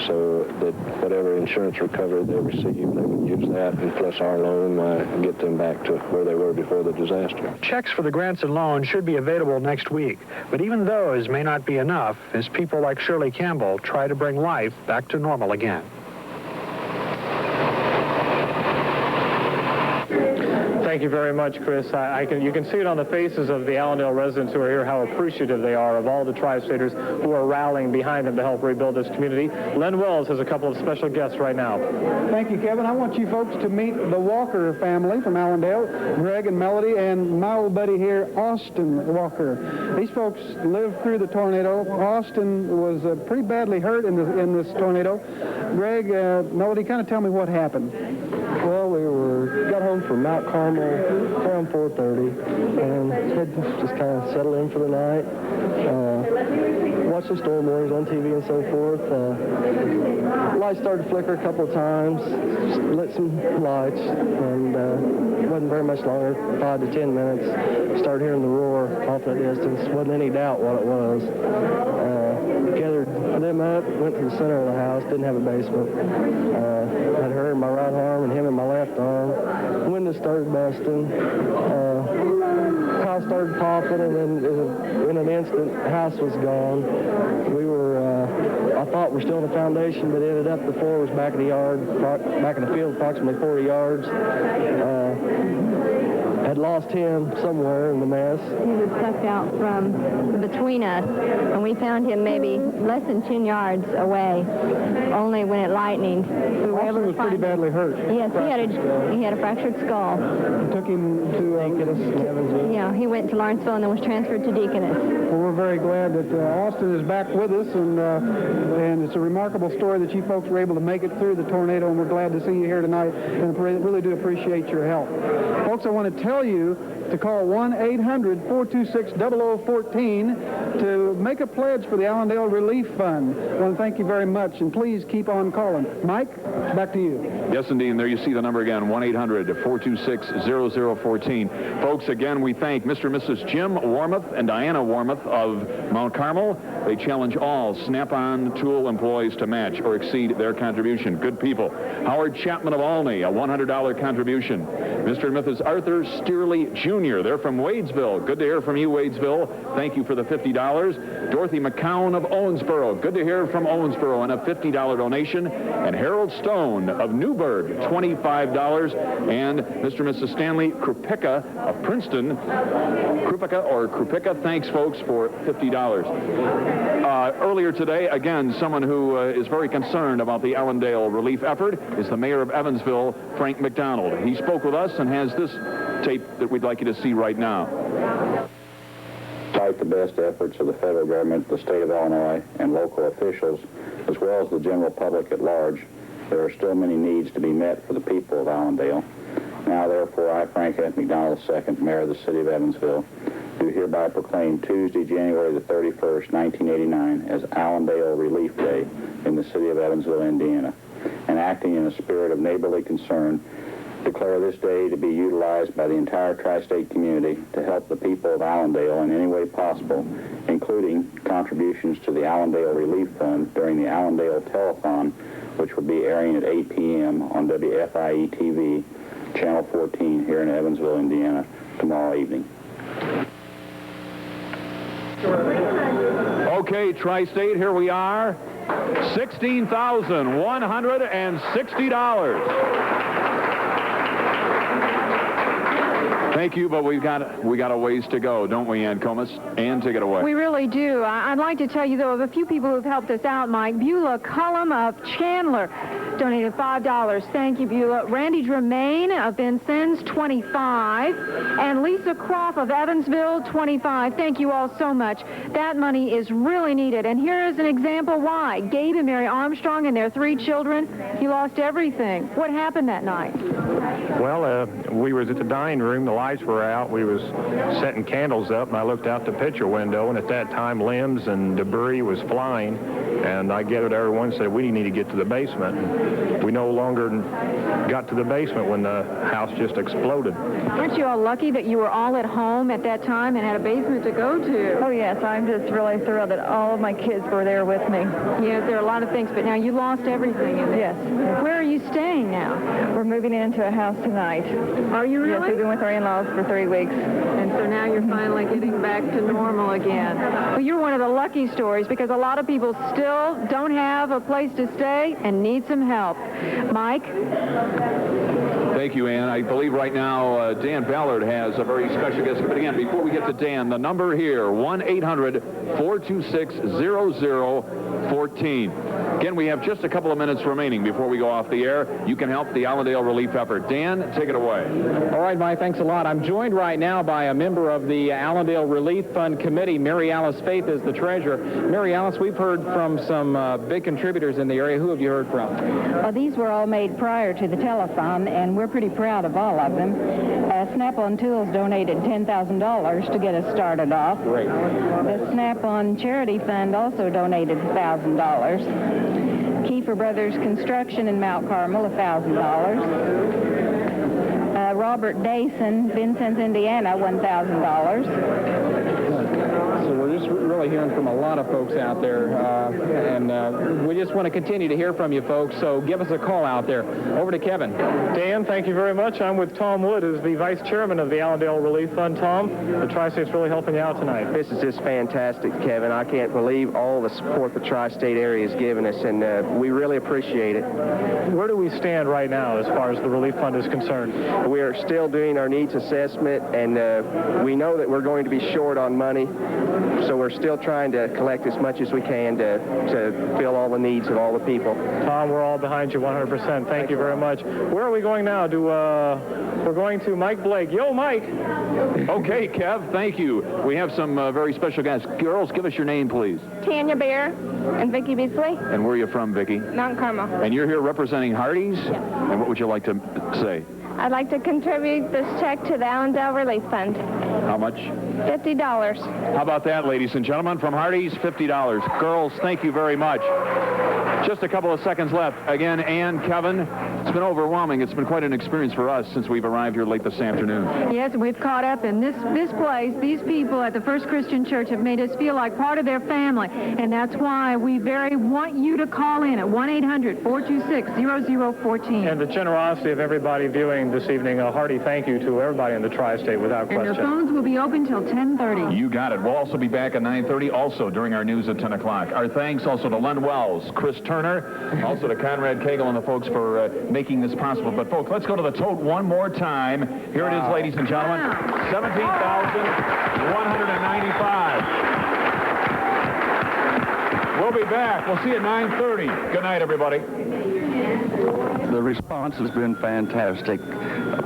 so that whatever insurance recovery they receive, they would use that and plus our loan get them back to where they were before the disaster. Checks for the grants and loans should be available next week, but even those may not be enough as people like Shirley Campbell try to bring life back to normal again. Thank you very much, Chris. You can see it on the faces of the Allendale residents who are here, how appreciative they are of all the Tri-Staters who are rallying behind them to help rebuild this community. Len Wells has a couple of special guests right now. Thank you, Kevin. I want you folks to meet the Walker family from Allendale, Greg and Melody, and my old buddy here, Austin Walker. These folks lived through the tornado. Austin was pretty badly hurt in this tornado. Greg, Melody, kind of tell me what happened. Well, we got hold home from Mount Carmel around 4:30, and had just kind of settled in for the night. Watched some storm warnings on TV and so forth. Lights started to flicker a couple of times, just lit some lights, and it wasn't very much longer, 5 to 10 minutes. Started hearing the roar off the distance. Wasn't any doubt what it was. Gathered them up, went to the center of the house, didn't have a basement. Had her in my right arm and him in my left arm. Windows started busting. House started popping, and then in an instant, the house was gone. We were, I thought we're still in the foundation, but ended up the floor was back in the yard, back in the field, approximately 40 yards. Had lost him somewhere in the mess. He was sucked out from between us, and we found him maybe less than 10 yards away. Only when it lightened, we were able to was pretty badly hurt. Yes, he had a fractured skull. Took him to Evansville. Yeah, he went to Lawrenceville and then was transferred to Deaconess. Well, we're very glad that Austin is back with us, and it's a remarkable story that you folks were able to make it through the tornado, and we're glad to see you here tonight, and really do appreciate your help. Folks, I want to tell you to call 1-800-426-0014 to make a pledge for the Allendale Relief Fund. I want to thank you very much, and please keep on calling. Mike, back to you. Yes, indeed. And there you see the number again, 1-800-426-0014. Folks, again, we thank Mr. and Mrs. Jim Warmoth and Diana Warmoth of Mount Carmel. They challenge all Snap-on tool employees to match or exceed their contribution. Good people. Howard Chapman of Olney, a $100 contribution. Mr. and Mrs. Arthur Steerley Jr., they're from Wadesville. Good to hear from you, Wadesville. Thank you for the $50. Dorothy McCown of Owensboro. Good to hear from Owensboro, and a $50 donation. And Harold Stone of Newburgh, $25. And Mr. and Mrs. Stanley Krupicka of Princeton. Krupicka, thanks, folks, for $50. Earlier today, again, someone who is very concerned about the Allendale relief effort is the mayor of Evansville, Frank McDonald. He spoke with us and has this tape that we'd like you to see right now. Despite the best efforts of the federal government, the state of Illinois, and local officials, as well as the general public at large, there are still many needs to be met for the people of Allendale. Now, therefore, I, Frank F. McDonald II, Mayor of the City of Evansville, do hereby proclaim Tuesday, January the 31st, 1989, as Allendale Relief Day in the City of Evansville, Indiana, and acting in a spirit of neighborly concern, declare this day to be utilized by the entire tri-state community to help the people of Allendale in any way possible, including contributions to the Allendale Relief Fund during the Allendale Telethon, which will be airing at 8 p.m. on WFIE-TV, Channel 14 here in Evansville, Indiana, tomorrow evening. Okay, Tri-State, here we are. $16,160. Thank you, but we got a ways to go, don't we, Ann Comas? Ann, take it away. We really do. I'd like to tell you, though, of a few people who've helped us out, Mike. Beulah Cullum of Chandler donated $5. Thank you, Beulah. Randy Germain of Vincennes, $25. And Lisa Croft of Evansville, $25. Thank you all so much. That money is really needed. And here is an example why. Gabe and Mary Armstrong and their 3 children, he lost everything. What happened that night? Well, we was at the dining room. The lights were out. We was setting candles up, and I looked out the picture window, and at that time, limbs and debris was flying. And I gathered everyone and said, we need to get to the basement. And we no longer got to the basement when the house just exploded. Aren't you all lucky that you were all at home at that time and had a basement to go to? Oh, yes. I'm just really thrilled that all of my kids were there with me. Yes, there are a lot of things, but now you lost everything. Yes. Where are you staying now? We're moving into a house tonight. Are you really? Yes, we've been with our in-laws for 3 weeks. And so now you're finally getting back to normal again. Well, you're one of the lucky stories because a lot of people still don't have a place to stay and need some help. Mike? Thank you, Ann. I believe right now Dan Ballard has a very special guest. But again, before we get to Dan, the number here, 1-800-426-0014. Again, we have just a couple of minutes remaining before we go off the air. You can help the Allendale Relief Effort. effort. Dan, take it away. All right, Mike, thanks a lot. I'm joined right now by a member of the Allendale Relief Fund Committee. Mary Alice Faith is the treasurer. Mary Alice, we've heard from some big contributors in the area. Who have you heard from? Well, these were all made prior to the telethon, and we're pretty proud of all of them. Snap-on Tools donated $10,000 to get us started off. Great. The Snap-on Charity Fund also donated $1,000. Kiefer Brothers Construction in Mount Carmel, $1,000. Robert Dason, Vincennes, Indiana, $1,000. So we're just really hearing from a lot of folks out there, and we just want to continue to hear from you folks, so give us a call out there. Over to Kevin. Dan, thank you very much. I'm with Tom Wood, who's the vice chairman of the Allendale Relief Fund. Tom, the Tri-State's really helping you out tonight. This is just fantastic, Kevin. I can't believe all the support the Tri-State area has given us, and we really appreciate it. Where do we stand right now as far as the Relief Fund is concerned? We are still doing our needs assessment, and we know that we're going to be short on money, so we're still trying to collect as much as we can to fill all the needs of all the people. Tom, we're all behind you 100%. Thank you very much. Where are we going now? We're going to Mike Blake. Yo, Mike! Okay, Kev, thank you. We have some very special guests. Girls, give us your name, please. Tanya Bear and Vicki Beasley. And where are you from, Vicki? Mount Carmel. And you're here representing Hardee's? Yes. And what would you like to say? I'd like to contribute this check to the Allendale Relief Fund. How much? $50. How about that, ladies and gentlemen? From Hardee's, $50. Girls, thank you very much. Just a couple of seconds left. Again, Ann, Kevin, it's been overwhelming. It's been quite an experience for us since we've arrived here late this afternoon. Yes, we've caught up, and this place, these people at the First Christian Church have made us feel like part of their family, and that's why we very want you to call in at 1-800-426-0014. And the generosity of everybody viewing this evening, a hearty thank you to everybody in the Tri-State, without question. And their phones will be open till 10:30. You got it. We'll also be back at 9:30, also during our news at 10 o'clock. Our thanks also to Len Wells, Chris Turner, also to Conrad Cagle and the folks for making this possible. But, folks, let's go to the tote one more time. Here it is, ladies and gentlemen, $17,195. We'll be back. We'll see you at 9:30. Good night, everybody. The response has been fantastic.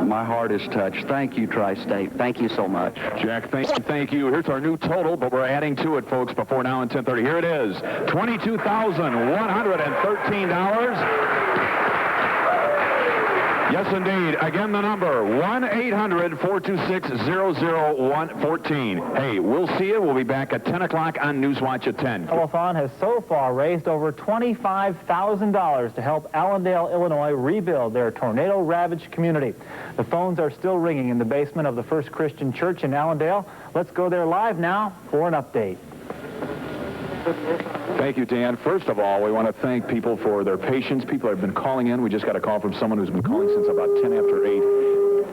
My heart is touched. Thank you, Tri-State. Thank you so much. Jack, thank you. Here's our new total, but we're adding to it, folks, before now and 10:30. Here it is, $22,113. Yes, indeed. Again, the number, 1-800-426-00114. Hey, we'll see you. We'll be back at 10 o'clock on Newswatch at 10. Telethon has so far raised over $25,000 to help Allendale, Illinois rebuild their tornado-ravaged community. The phones are still ringing in the basement of the First Christian Church in Allendale. Let's go there live now for an update. Thank you, Dan. First of all, we want to thank people for their patience. People have been calling in. We just got a call from someone who's been calling since about 10 after 8.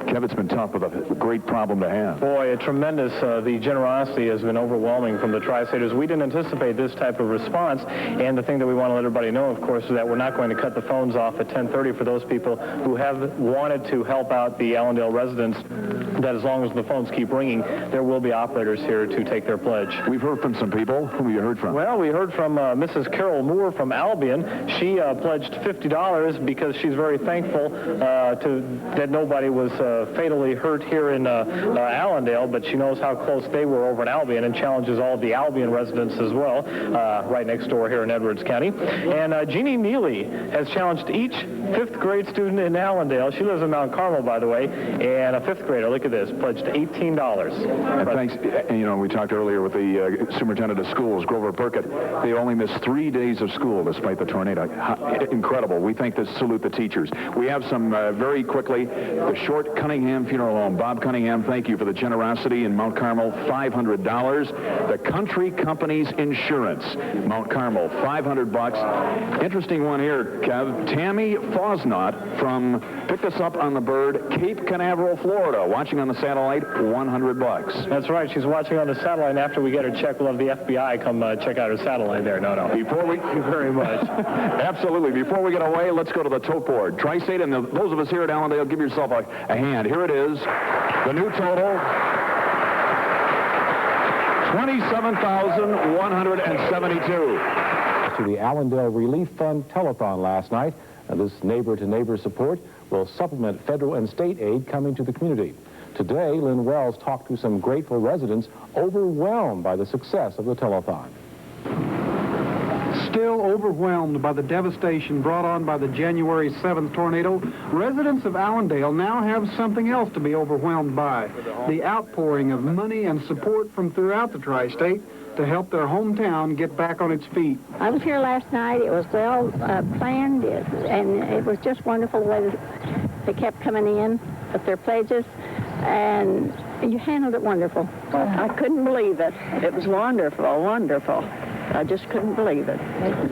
Kev, it's been tough, but a great problem to have. Boy, a tremendous, the generosity has been overwhelming from the Tri-Staters. We didn't anticipate this type of response, and the thing that we want to let everybody know, of course, is that we're not going to cut the phones off at 10:30 for those people who have wanted to help out the Allendale residents, that as long as the phones keep ringing, there will be operators here to take their pledge. We've heard from some people. Who have you heard from? Well, we heard from Mrs. Carol Moore from Albion. She pledged $50 because she's very thankful that nobody was fatally hurt here in Allendale, but she knows how close they were over in Albion and challenges all of the Albion residents as well, right next door here in Edwards County. And Jeannie Neely has challenged each 5th grade student in Allendale. She lives in Mount Carmel, by the way, and a 5th grader, look at this, pledged $18. And thanks, you know, we talked earlier with the superintendent of schools, Grover Burkett. They only missed 3 days of school despite the tornado. Incredible. We salute the teachers. We have some very quickly, the Short Cunningham Funeral Home. Bob Cunningham, thank you for the generosity in Mount Carmel, $500. The Country Company's Insurance, Mount Carmel, $500. Interesting one here, Kev. Tammy Fosnot picked us up on the Bird, Cape Canaveral, Florida, watching on the satellite, $100. That's right. She's watching on the satellite, and after we get her check, we'll have the FBI come check out her satellite there. No. Before we... Thank you very much. Absolutely. Before we get away, let's go to the tote board. Tri-State and those of us here at Allendale, give yourself a hand. Here it is. The new total, $27,172. To the Allendale Relief Fund telethon last night. This neighbor-to-neighbor support will supplement federal and state aid coming to the community. Today, Lynn Wells talked to some grateful residents overwhelmed by the success of the telethon. Still overwhelmed by the devastation brought on by the January 7th tornado, residents of Allendale now have something else to be overwhelmed by: the outpouring of money and support from throughout the tri-state to help their hometown get back on its feet. I was here last night. It was well planned, and it was just wonderful the way they kept coming in with their pledges, and you handled it wonderful. I couldn't believe it. It was wonderful, wonderful. I just couldn't believe it.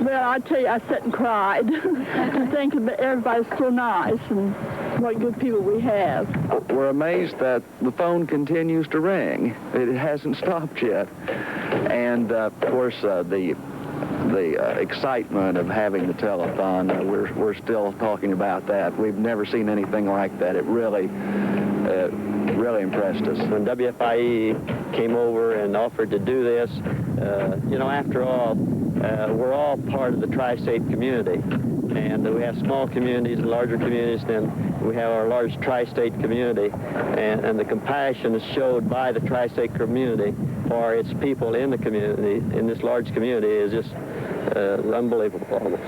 Well, I tell you, I sat and cried to think that everybody's so nice and what good people we have. We're amazed that the phone continues to ring. It hasn't stopped yet. And, of course, the excitement of having the telethon, we're still talking about that. We've never seen anything like that. It really impressed us. When WFIE came over and offered to do this, you know, after all, we're all part of the tri-state community. And we have small communities and larger communities, then we have our large tri-state community. And the compassion is showed by the tri-state community for its people in the community, in this large community, is just unbelievable almost.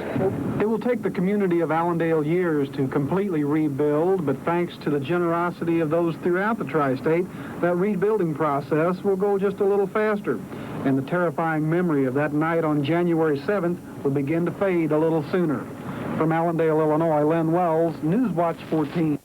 It will take the community of Allendale years to completely rebuild, but thanks to the generosity of those throughout the tri-state, that rebuilding process will go just a little faster. And the terrifying memory of that night on January 7th will begin to fade a little sooner. From Allendale, Illinois, Lynn Wells, Newswatch 14.